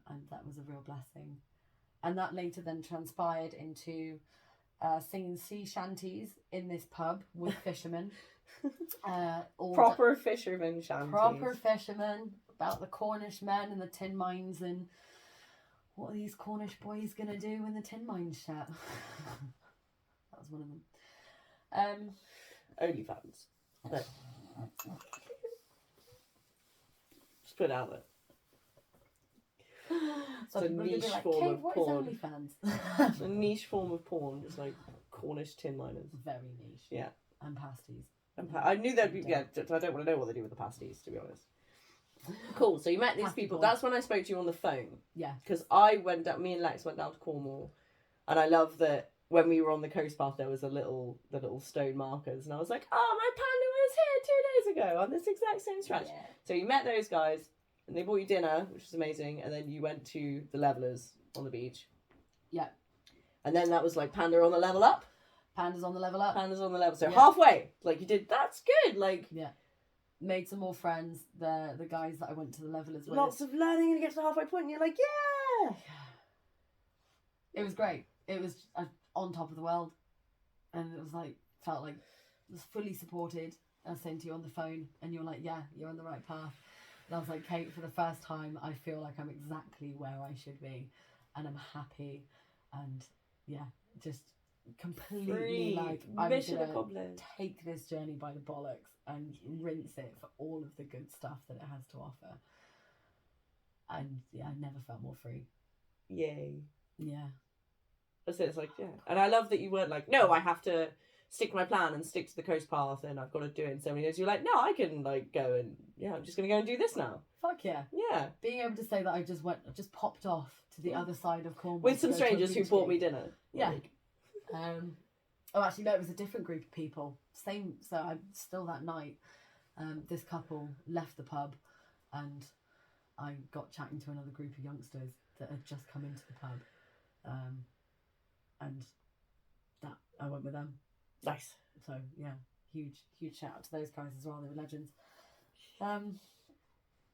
And that was a real blessing. And that later then transpired into singing sea shanties in this pub with fishermen. Proper fishermen shanties. Proper fishermen, about the Cornish men and the tin mines, and what are these Cornish boys going to do when the tin mines shut? That was one of them. OnlyFans. No. Just put it out So It's a people are gonna be niche like, form Kate, of what is porn. OnlyFans? A niche form of porn, just like Cornish tin liners. Very niche. Yeah. And pasties. I knew there'd be, yeah, I don't want to know what they do with the pasties, to be honest. Cool, so you met these people. That's when I spoke to you on the phone. Yeah. Because me and Lex went down to Cornwall, and I love that when we were on the coast path, there was the little stone markers, and I was like, oh, my panda was here 2 days ago on this exact same stretch. Yeah. So you met those guys, and they bought you dinner, which was amazing, and then you went to the levelers on the beach. Yeah. And then that was like panda on the level up. Pandas on the level up. Pandas on the level. So halfway, like you did, that's good. Like, yeah. Made some more friends. The guys that I went to the levelers with. Lots of learning, and you get to the halfway point, and you're like, yeah. It was great. It was on top of the world, and it was like felt like I was fully supported. I was saying to you on the phone, and you're like, yeah, you're on the right path. And I was like, Kate, for the first time, I feel like I'm exactly where I should be, and I'm happy, and yeah, just completely free. Like I'm mission gonna accomplished. Take this journey by the bollocks and rinse it for all of the good stuff that it has to offer. And yeah, I never felt more free. Yay. Yeah. That's it. It's like, yeah. And I love that you weren't like, no, I have to stick to my plan and stick to the coast path, and I've got to do it in so many days. You're like, no, I can like go and I'm just gonna go and do this now. Fuck yeah. Yeah. Being able to say that I just popped off to the other side of Cornwall with some strangers who bought me dinner. Yeah. Like. Oh, actually, no, it was a different group of people. Same. So I still that night, this couple left the pub, and I got chatting to another group of youngsters that had just come into the pub, and that I went with them. Nice. So yeah, huge shout out to those guys as well. They were legends.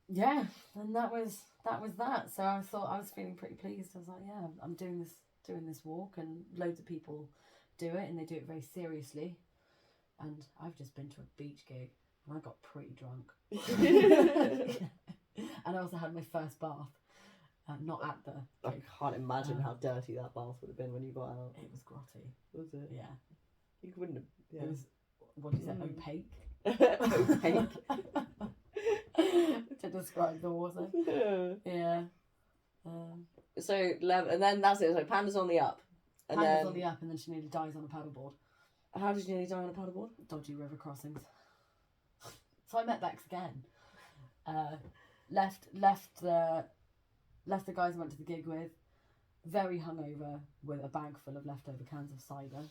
Yeah, and that was that. So I thought I was feeling pretty pleased. I was like, yeah, I'm doing this walk, and loads of people do it, and they do it very seriously. And I've just been to a beach gig, and I got pretty drunk. And I also had my first bath, not at the. I can't imagine how dirty that bath would have been when you got out. It was grotty. Was it? Yeah. You wouldn't have. Yeah. It was. What do you say? Opaque. To describe the water. Yeah. So and then that's it. So Panda's on the up. And Panda's on the up, and then she nearly dies on a paddleboard. How did you nearly die on a paddleboard? Dodgy river crossings. So I met Bex again. Left the guys I went to the gig with, very hungover, with a bag full of leftover cans of cider,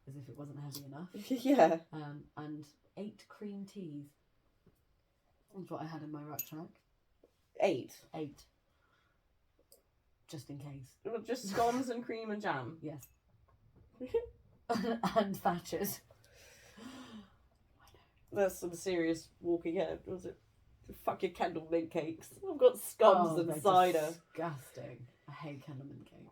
as if it wasn't heavy enough. Yeah. And 8 cream teas. That's what I had in my rucksack. 8? 8. Just in case. Just scones and cream and jam? Yes. And Thatchers. That's some serious walking out, was it? Fuck your Kendall mint cakes. I've got scones and cider. Disgusting. I hate Kendall mint cake.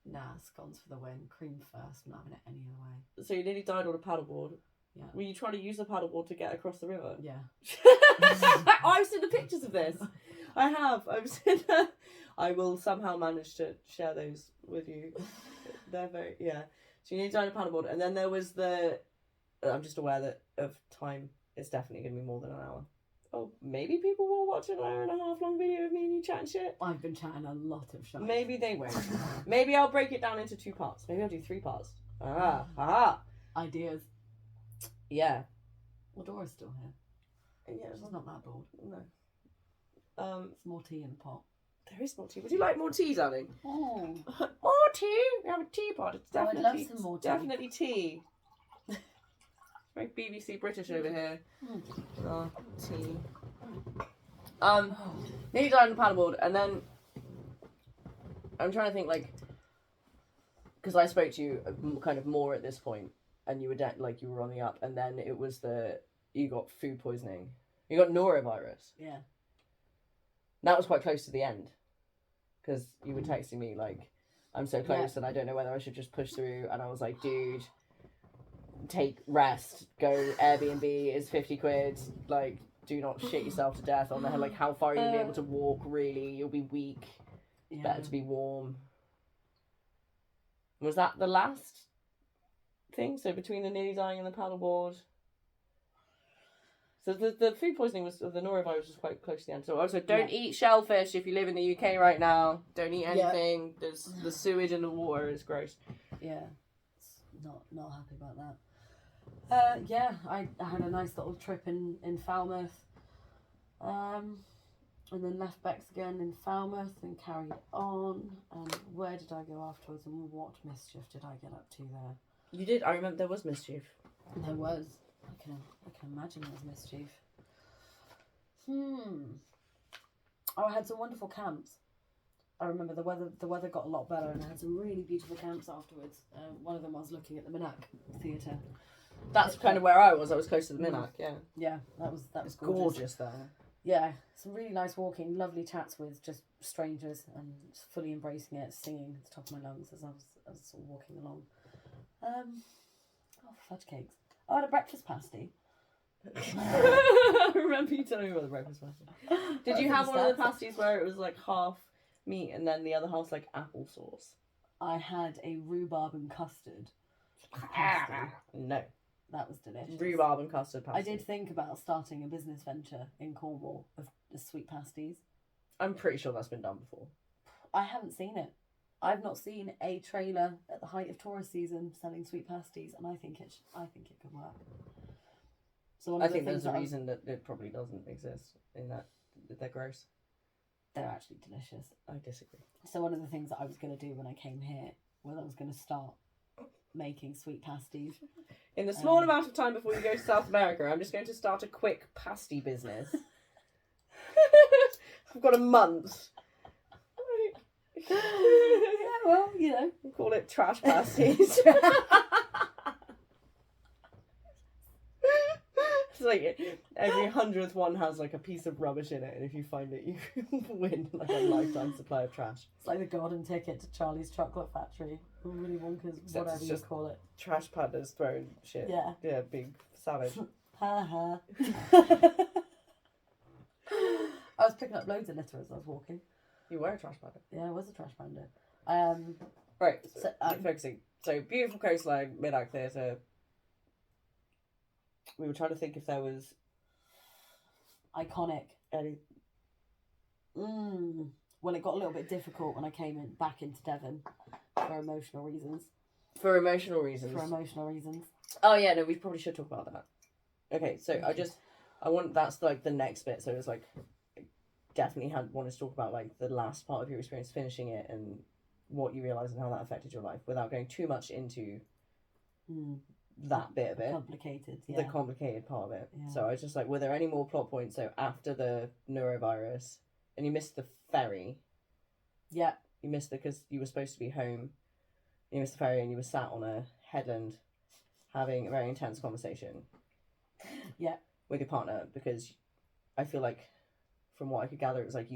Nah, scones for the win. Cream first. I'm not having it any other way. So you nearly died on a paddleboard? Yeah. Were you trying to use the paddleboard to get across the river? Yeah. I've seen the pictures of this. I have. I've seen that. I will somehow manage to share those with you. They're very, yeah. So you need to died on a paddleboard. And then there was I'm just aware that of time, it's definitely going to be more than an hour. Oh, maybe people will watch an hour and a half long video of me and you chatting shit. I've been chatting a lot of shit. Maybe they won't. Maybe I'll break it down into 2 parts. Maybe I'll do 3 parts. Ideas. Yeah. Well, Dora's still here. Yeah, She's not that bored. No. It's more tea in the pot. There is more tea. Would you like more tea, darling? Oh. More tea? We have a teapot. It's definitely, I'd love some more tea. Definitely tea. Very BBC British over here. Oh, tea. Nearly died on the paddleboard, and then I'm trying to think, like, because I spoke to you kind of more at this point, and you were you were on the up, and then it was you got food poisoning. You got norovirus. Yeah. That was quite close to the end, because you were texting me like, I'm so close and I don't know whether I should just push through, and I was like, dude, take rest, go Airbnb, is 50 quid, like, do not shit yourself to death on the head, like, how far are you going to be able to walk, really, you'll be weak, better to be warm. Was that the last thing? So between the nearly dying and the paddleboard, So the food poisoning was, the norovirus was quite close to the end. So also don't eat shellfish if you live in the UK right now. Don't eat anything. There's the sewage in the water is gross. Yeah, it's not happy about that. I had a nice little trip in Falmouth, and then left Bex again in Falmouth and carried on. And where did I go afterwards? And what mischief did I get up to there? You did. I remember there was mischief. There was. I can imagine there was mischief. Oh, I had some wonderful camps. I remember the weather got a lot better, and I had some really beautiful camps afterwards. One of them I was looking at the Minack Theatre. That's kind of where I was. I was close to the Minack. Yeah. Yeah, that was gorgeous there. Yeah, some really nice walking, lovely chats with just strangers, and fully embracing it, singing at the top of my lungs as I was sort of walking along. Fudge cakes. Oh, I had a breakfast pasty. I remember you telling me about the breakfast pasty. Did you have one of the pasties where it was like half meat and then the other half's like applesauce? I had a rhubarb and custard pasty. No. That was delicious. Rhubarb and custard pasty. I did think about starting a business venture in Cornwall of sweet pasties. I'm pretty sure that's been done before. I haven't seen it. I've not seen a trailer at the height of tourist season selling sweet pasties, and I think it could work. So I think there's a reason that it probably doesn't exist, in that they're gross. They're actually delicious. I disagree. So one of the things that I was going to do when I came here was I was going to start making sweet pasties. In the small amount of time before you go to South America, I'm just going to start a quick pasty business. I've got a month. Yeah, well, you know. We call it trash pasties. It's like every 100th one has like a piece of rubbish in it, and if you find it, you win like a lifetime supply of trash. It's like the golden ticket to Charlie's Chocolate Factory, or Willy Wonka's, Except whatever you call it. Trash pandas throwing shit. Yeah, big savage. Ha ha. I was picking up loads of litter as I was walking. You were a trash panda. Yeah, I was a trash panda. Right, so focusing. So, beautiful coastline, Minack Theatre. We were trying to think if there was... Iconic. Any... Well, it got a little bit difficult when I came back into Devon for emotional reasons. For emotional reasons? For emotional reasons. Oh, yeah, no, we probably should talk about that. Okay, so that's like the next bit. So it was like... Definitely wanted to talk about like the last part of your experience finishing it and what you realised and how that affected your life without going too much into that bit of it. Complicated, yeah. The complicated part of it. Yeah. So I was just like, were there any more plot points? So after the norovirus, and you missed the ferry. Yeah. You missed it because you were supposed to be home. You missed the ferry and you were sat on a headland having a very intense conversation. Yeah. With your partner, because I feel like from what I could gather, it was like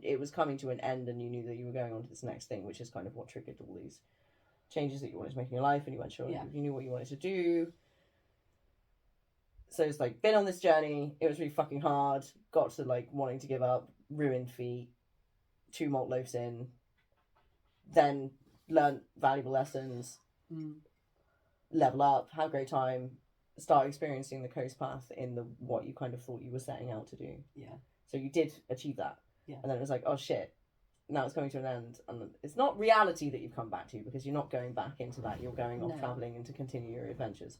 it was coming to an end and you knew that you were going on to this next thing, which is kind of what triggered all these changes that you wanted to make in your life, and you weren't sure you knew what you wanted to do. So it's like, been on this journey, it was really fucking hard, got to like wanting to give up, ruined feet, 2 malt loaves in, then learnt valuable lessons, level up, have a great time, start experiencing the coast path in the what you kind of thought you were setting out to do. Yeah. So you did achieve that. Yeah. And then it was like, oh shit, now it's coming to an end. And it's not reality that you've come back to, because you're not going back into that. You're going off travelling and to continue your adventures.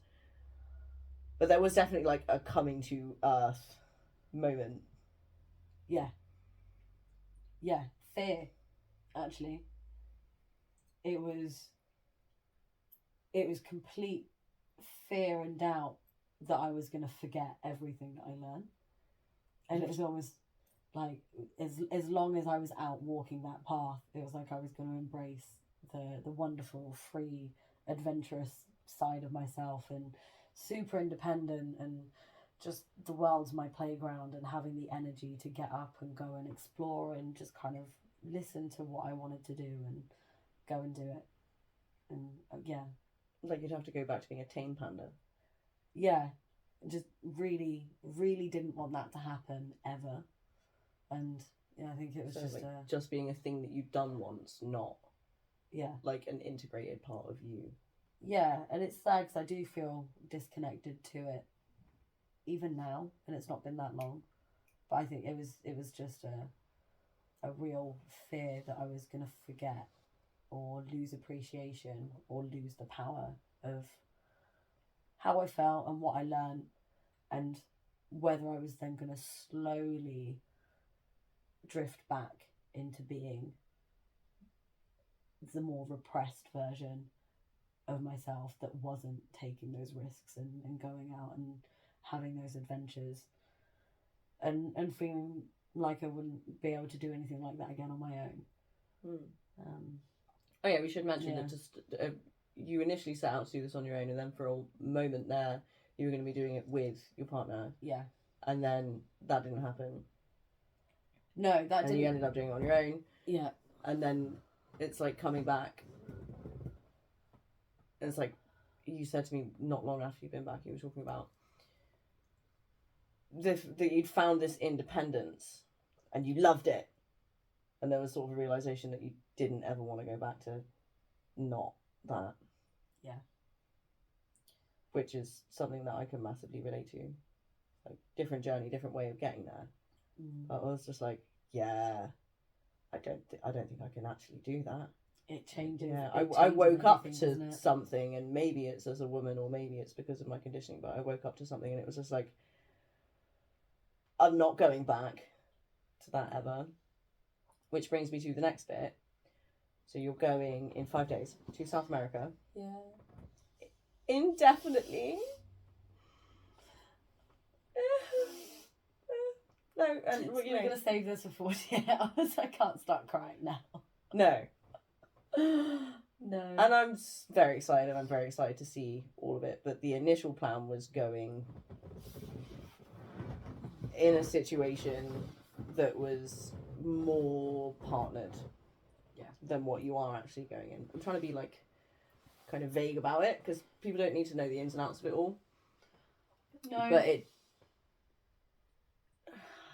But there was definitely like a coming to earth moment. Yeah. Yeah. Fear, actually. It was complete fear and doubt that I was going to forget everything that I learned. And it was almost like, as long as I was out walking that path, it was like I was going to embrace the wonderful, free, adventurous side of myself, and super independent, and just the world's my playground, and having the energy to get up and go and explore and just kind of listen to what I wanted to do and go and do it. And like, you'd have to go back to being a tame panda. Yeah, just really, really didn't want that to happen ever. And I think it was just being a thing that you've done once, not like an integrated part of you. Yeah, and it's sad because I do feel disconnected to it even now, and it's not been that long. But I think it was just a real fear that I was gonna forget or lose appreciation or lose the power of how I felt and what I learned, and whether I was then gonna slowly drift back into being the more repressed version of myself that wasn't taking those risks and going out and having those adventures and feeling like I wouldn't be able to do anything like that again on my own. Oh yeah, we should mention Yeah. that just you initially set out to do this on your own, and then for a moment there you were going to be doing it with your partner. Yeah. And then that didn't happen. No, that and didn't. you ended up doing it on your own. Yeah. And then it's like coming back. And it's like you said to me not long after you've been back, you were talking about that you'd found this independence and you loved it. And there was sort of a realization that you didn't ever want to go back to not that. Yeah. Which is something that I can massively relate to. Like, different journey, different way of getting there. But I was just like, yeah, I don't think I can actually do that. It changes. Yeah, it I changes woke up everything, to doesn't it? something, and maybe it's as a woman or maybe it's because of my conditioning, but I woke up to something and it was just like, I'm not going back to that ever. Which brings me to the next bit. So you're going in 5 days to South America. Yeah. Indefinitely. No, and So we're going to save this for 48 hours. I can't start crying now. No. No. And I'm very excited. I'm very excited to see all of it. But the initial plan was going in a situation that was more partnered than what you are actually going in. I'm trying to be like kind of vague about it because people don't need to know the ins and outs of it all. No. But it...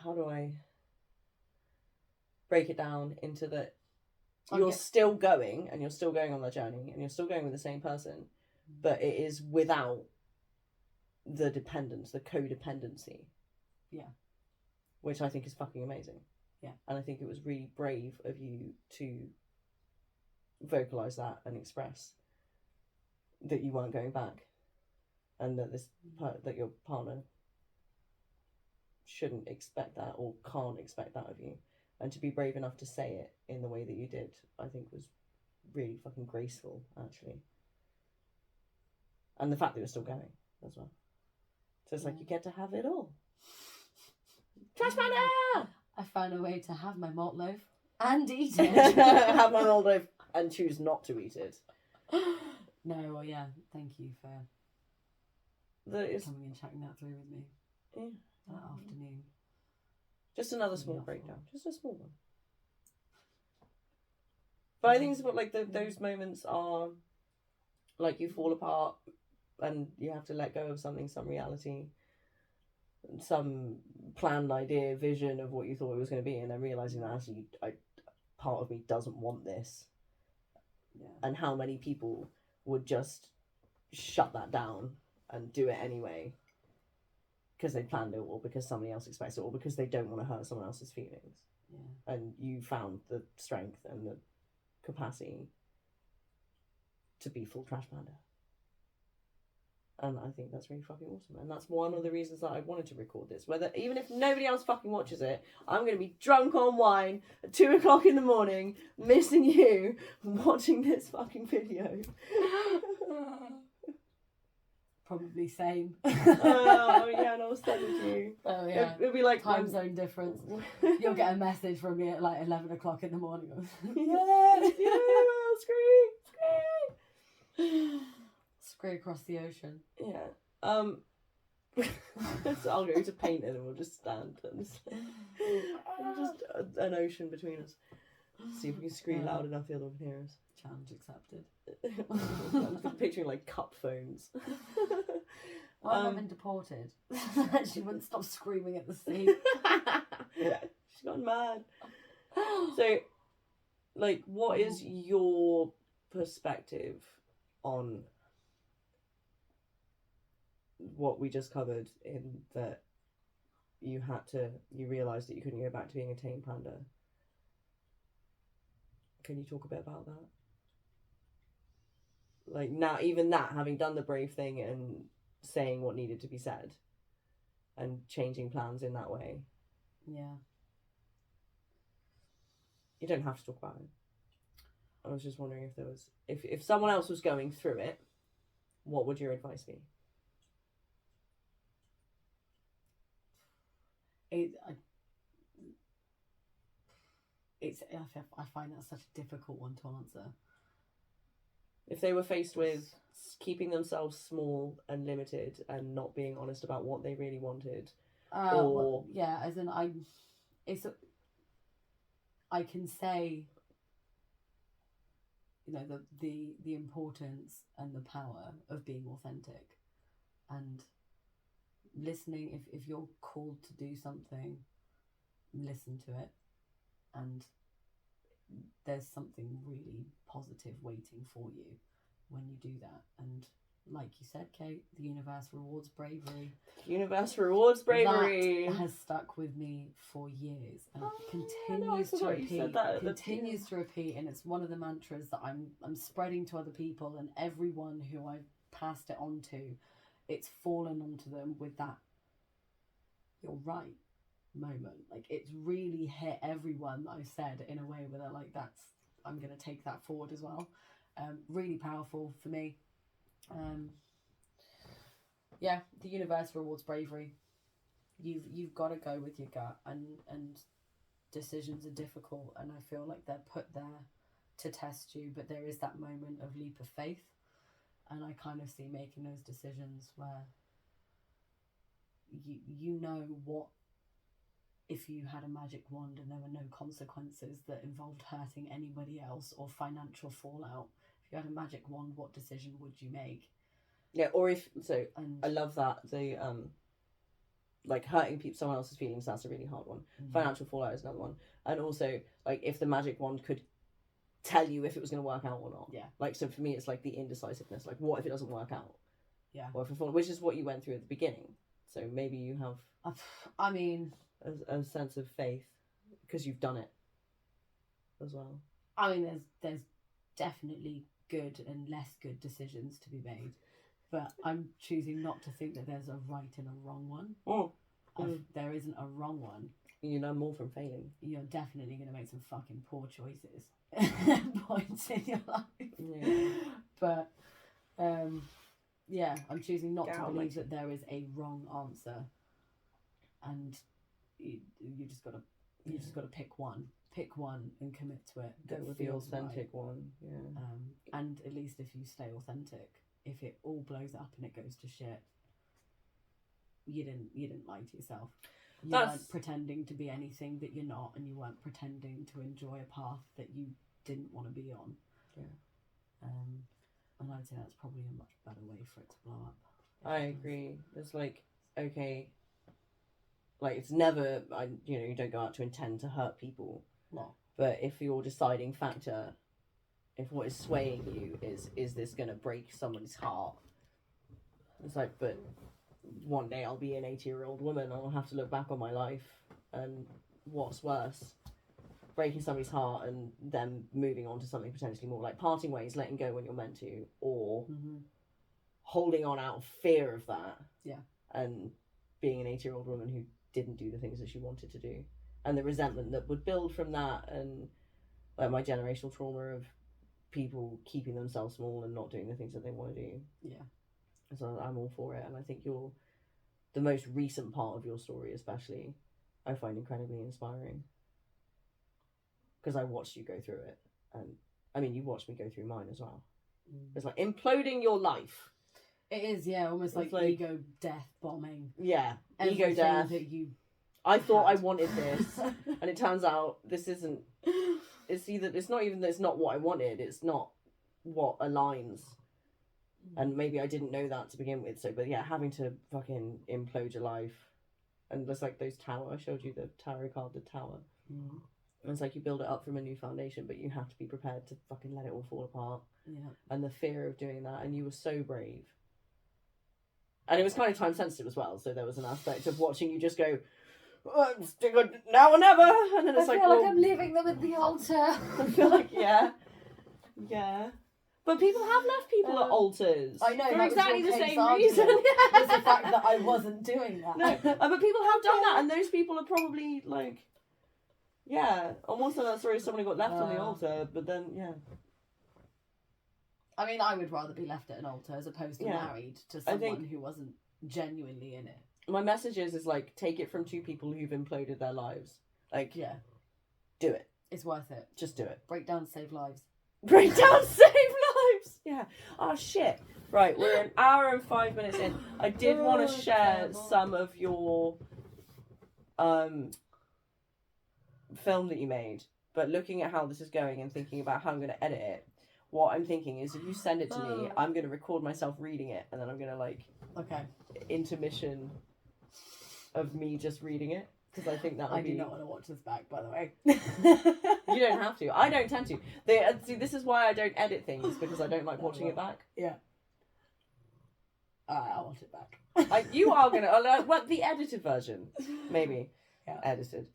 How do I break it down into that you're still going and you're still going on the journey and you're still going with the same person, but it is without the dependence, the codependency. Yeah. Which I think is fucking amazing. Yeah. And I think it was really brave of you to vocalise that and express that you weren't going back and that that your partner shouldn't expect that or can't expect that of you. And to be brave enough to say it in the way that you did, I think was really fucking graceful, actually. And the fact that you're still going as well. So it's like you get to have it all. Trashpanda! I found a way to have my malt loaf and eat it. Have my malt loaf and choose not to eat it. No, well, yeah. Thank you for coming and chatting that through with me. Yeah. That afternoon. Just another small breakdown. Just a small one. But I think it's about like those moments are like you fall apart and you have to let go of something, some reality, some planned idea, vision of what you thought it was going to be, and then realising that actually part of me doesn't want this. Yeah. And how many people would just shut that down and do it anyway because they planned it or because somebody else expects it or because they don't want to hurt someone else's feelings. Yeah. And you found the strength and the capacity to be full trash panda. And I think that's really fucking awesome. And that's one of the reasons that I wanted to record this. Whether, even if nobody else fucking watches it, I'm going to be drunk on wine at 2 o'clock in the morning, missing you, watching this fucking video. Probably same. Oh, yeah, and I was telling you. Oh, yeah. It'll be like... Time zone difference. You'll get a message from me at like 11 o'clock in the morning. Yeah, scream. Scream across the ocean. Yeah. So I'll go to paint it and we'll just stand and just an ocean between us. See if we can scream loud enough the other one can hear us. Challenge accepted. I'm just picturing like cup phones. Well, I've been deported. She wouldn't stop screaming at the sea. She's gone mad. So, like, what is your perspective on what we just covered in that you realised that you couldn't go back to being a tame panda. Can you talk a bit about that? Like, now, even that, having done the brave thing and saying what needed to be said and changing plans in that way. Yeah. You don't have to talk about it. I was just wondering if there was, if someone else was going through it, what would your advice be? I find that such a difficult one to answer. If they were faced with keeping themselves small and limited and not being honest about what they really wanted, as in I can say, you know, the importance and the power of being authentic and listening. If you're called to do something, listen to it, and there's something really positive waiting for you when you do that. And like you said, Kate, the universe rewards bravery. Universe rewards bravery. That has stuck with me for years and continues to repeat. And it's one of the mantras that I'm spreading to other people, and everyone who I've passed it on to, it's fallen onto them with that "you're right" moment. Like, it's really hit everyone that I've said in a way where they're like, I'm going to take that forward as well. Really powerful for me. The universe rewards bravery. You've got to go with your gut, and decisions are difficult, and I feel like they're put there to test you, but there is that moment of leap of faith, and I kind of see making those decisions where you know what, if you had a magic wand and there were no consequences that involved hurting anybody else or financial fallout, if you had a magic wand, what decision would you make? Yeah, or I love that, like, hurting someone else's feelings, that's a really hard one. Mm-hmm. Financial fallout is another one. And also, like, if the magic wand could tell you if it was going to work out or not. Yeah. Like, so for me, it's like the indecisiveness. Like, what if it doesn't work out? Yeah. Or if which is what you went through at the beginning. So maybe you have... I mean... a sense of faith, because you've done it as well. I mean, there's definitely good and less good decisions to be made, but I'm choosing not to think that there's a right and a wrong one. There isn't a wrong one. You know more from failing. You're definitely going to make some fucking poor choices points in your life. Yeah. But I'm choosing not to believe that there is a wrong answer, and you just gotta pick one and commit to it. Go with the authentic one. Yeah. And at least if you stay authentic, if it all blows up and it goes to shit, you didn't lie to yourself. You weren't pretending to be anything that you're not, and you weren't pretending to enjoy a path that you didn't want to be on. Yeah. And I'd say that's probably a much better way for it to blow up. I agree. It's like, okay, like, it's never, you don't go out to intend to hurt people. No. But if your deciding factor, if what is swaying you is this going to break someone's heart? It's like, but one day I'll be an 80-year-old woman and I'll have to look back on my life, and what's worse, breaking somebody's heart and them moving on to something potentially more, like parting ways, letting go when you're meant to, or holding on out of fear of that. Yeah. And being an 80-year-old woman who didn't do the things that she wanted to do, and the resentment that would build from that, and like my generational trauma of people keeping themselves small and not doing the things that they want to do. Yeah. So I'm all for it, and I think the most recent part of your story especially, I find incredibly inspiring, because I watched you go through it, and I mean, you watched me go through mine as well. It's like imploding your life. It is, yeah, almost like ego death bombing. Yeah, ego death. That you I thought I wanted this, and it turns out this isn't. It's not what I wanted. It's not what aligns, and maybe I didn't know that to begin with. So, but yeah, having to fucking implode your life, and there's like those tower. I showed you the tarot card, the tower. Mm. And it's like you build it up from a new foundation, but you have to be prepared to fucking let it all fall apart. Yeah. And the fear of doing that, and you were so brave. And it was kind of time sensitive as well, so there was an aspect of watching you just go, oh, now or never, and then it's I like, feel well, like I'm leaving them at the altar. I feel like, yeah. But people have left people at altars. I know, for that exactly was the your same case reason. was the fact that I wasn't doing that. No, but people have done that, and those people are probably like, yeah, almost like that story of someone who got left on the altar, but then, yeah. I mean, I would rather be left at an altar as opposed to married to someone who wasn't genuinely in it. My message is like, take it from two people who've imploded their lives. Like, do it. It's worth it. Just do it. Break down, save lives. Break down, save lives! Yeah. Oh, shit. Right, we're an hour and 5 minutes in. I did want to share some of your film that you made, but looking at how this is going and thinking about how I'm going to edit it, what I'm thinking is if you send it to me, I'm going to record myself reading it, and then I'm going to, like, intermission of me just reading it, because I think that would be... I do not want to watch this back, by the way. You don't have to. I don't tend to. See, this is why I don't edit things, because I don't like watching it back. Yeah. I'll watch it back. You are going to... Well, the edited version, maybe. Yeah. Edited.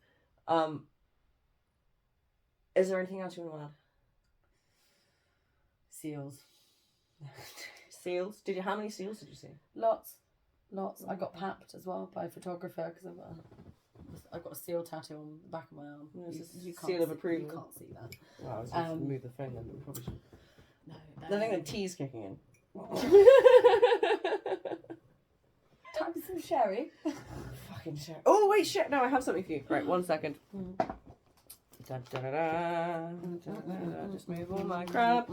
Is there anything else you want to add? Seals. Seals? How many seals did you see? Lots. I got papped as well by a photographer because I've got a seal tattoo on the back of my arm. You can't seal of approval. You can't see that. Well, I was going to move the phone then, but we probably should. No. I think the tea's kicking in. Time for some sherry. Fucking sherry. Oh, wait, shit. No, I have something for you. Right, 1 second. Da, da, da, da, da, da, just move all my crap.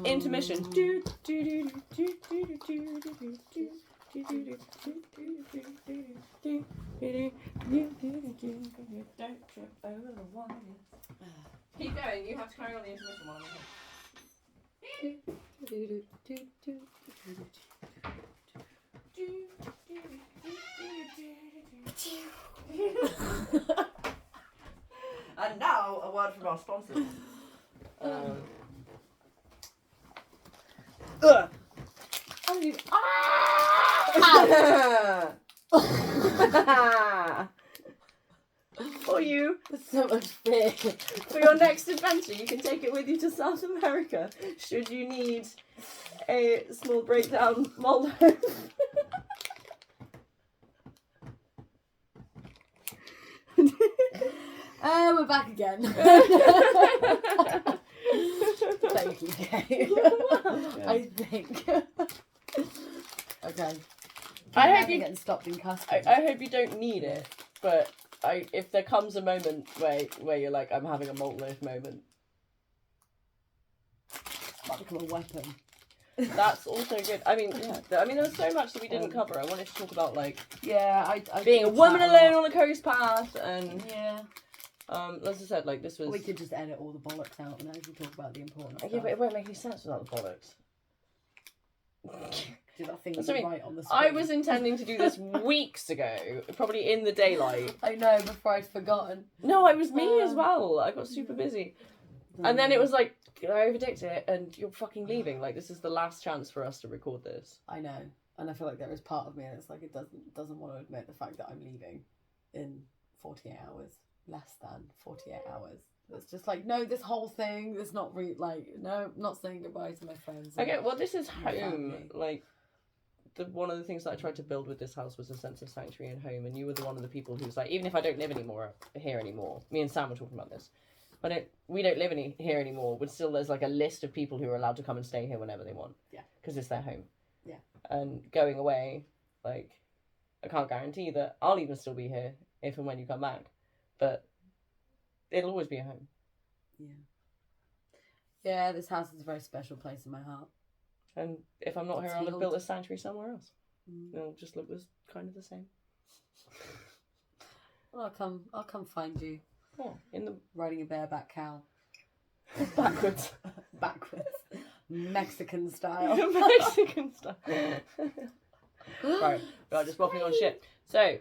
Intermission. Do, do, do, do, do, do, do, do, do. Don't trip over the wires. Keep going, you have to carry on the intermission while I'm here. And now, a word from our sponsors. For you, so much fear. for your next adventure, you can take it with you to South America. Should you need a small breakdown mold home. We're back again. Thank you, Kate. I think. Okay. I hope you getting stopped in customs. I hope you don't need it, but if there comes a moment where you're like, I'm having a malt loaf moment. It's about to become a weapon. That's also good. I mean, there was so much that we didn't cover. I wanted to talk about I being a woman alone on a coast path and as I said, this was. We could just edit all the bollocks out and actually talk about the important stuff. Yeah, but it won't make any sense without the bollocks. Do that thing right on the screen. I was intending to do this weeks ago, probably in the daylight. I know, before I'd forgotten. No, it was me as well. I got super busy. And then it was like, I overdid it and you're fucking leaving. This is the last chance for us to record this. I know. And I feel like there is part of me that's like, it doesn't want to admit the fact that I'm leaving in 48 hours. Less than 48 hours. It's just like, no, this whole thing is not no, not saying goodbye to my friends. Okay, well, this is home. One of the things that I tried to build with this house was a sense of sanctuary and home, and you were one of the people who's like, even if I don't live here anymore, me and Sam were talking about this, but we don't live here anymore, but still there's a list of people who are allowed to come and stay here whenever they want. Yeah. Because it's their home. Yeah. And going away, I can't guarantee that I'll even still be here if and when you come back, but it'll always be a home. Yeah. Yeah, this house is a very special place in my heart. And if I'm not here, I'll have built a sanctuary somewhere else. It'll just look kind of the same. Well, I'll come find you. Yeah, riding a bareback cow. Backwards. Mexican style. Mexican style. Right, we are just waffling on shit. So,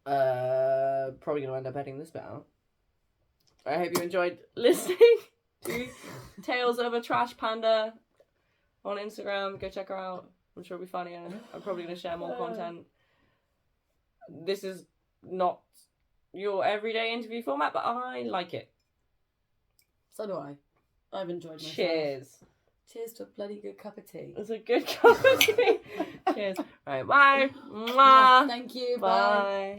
probably going to end up editing this bit out. I hope you enjoyed listening to Tales of a Trash Panda on Instagram. Go check her out. I'm sure it'll be funnier. I'm probably going to share more content. This is not your everyday interview format, but I like it. So do I. I've enjoyed myself. Cheers. Cheers to a bloody good cup of tea. It's a good cup of tea. Cheers. Right, bye. Mwah. Thank you. Bye.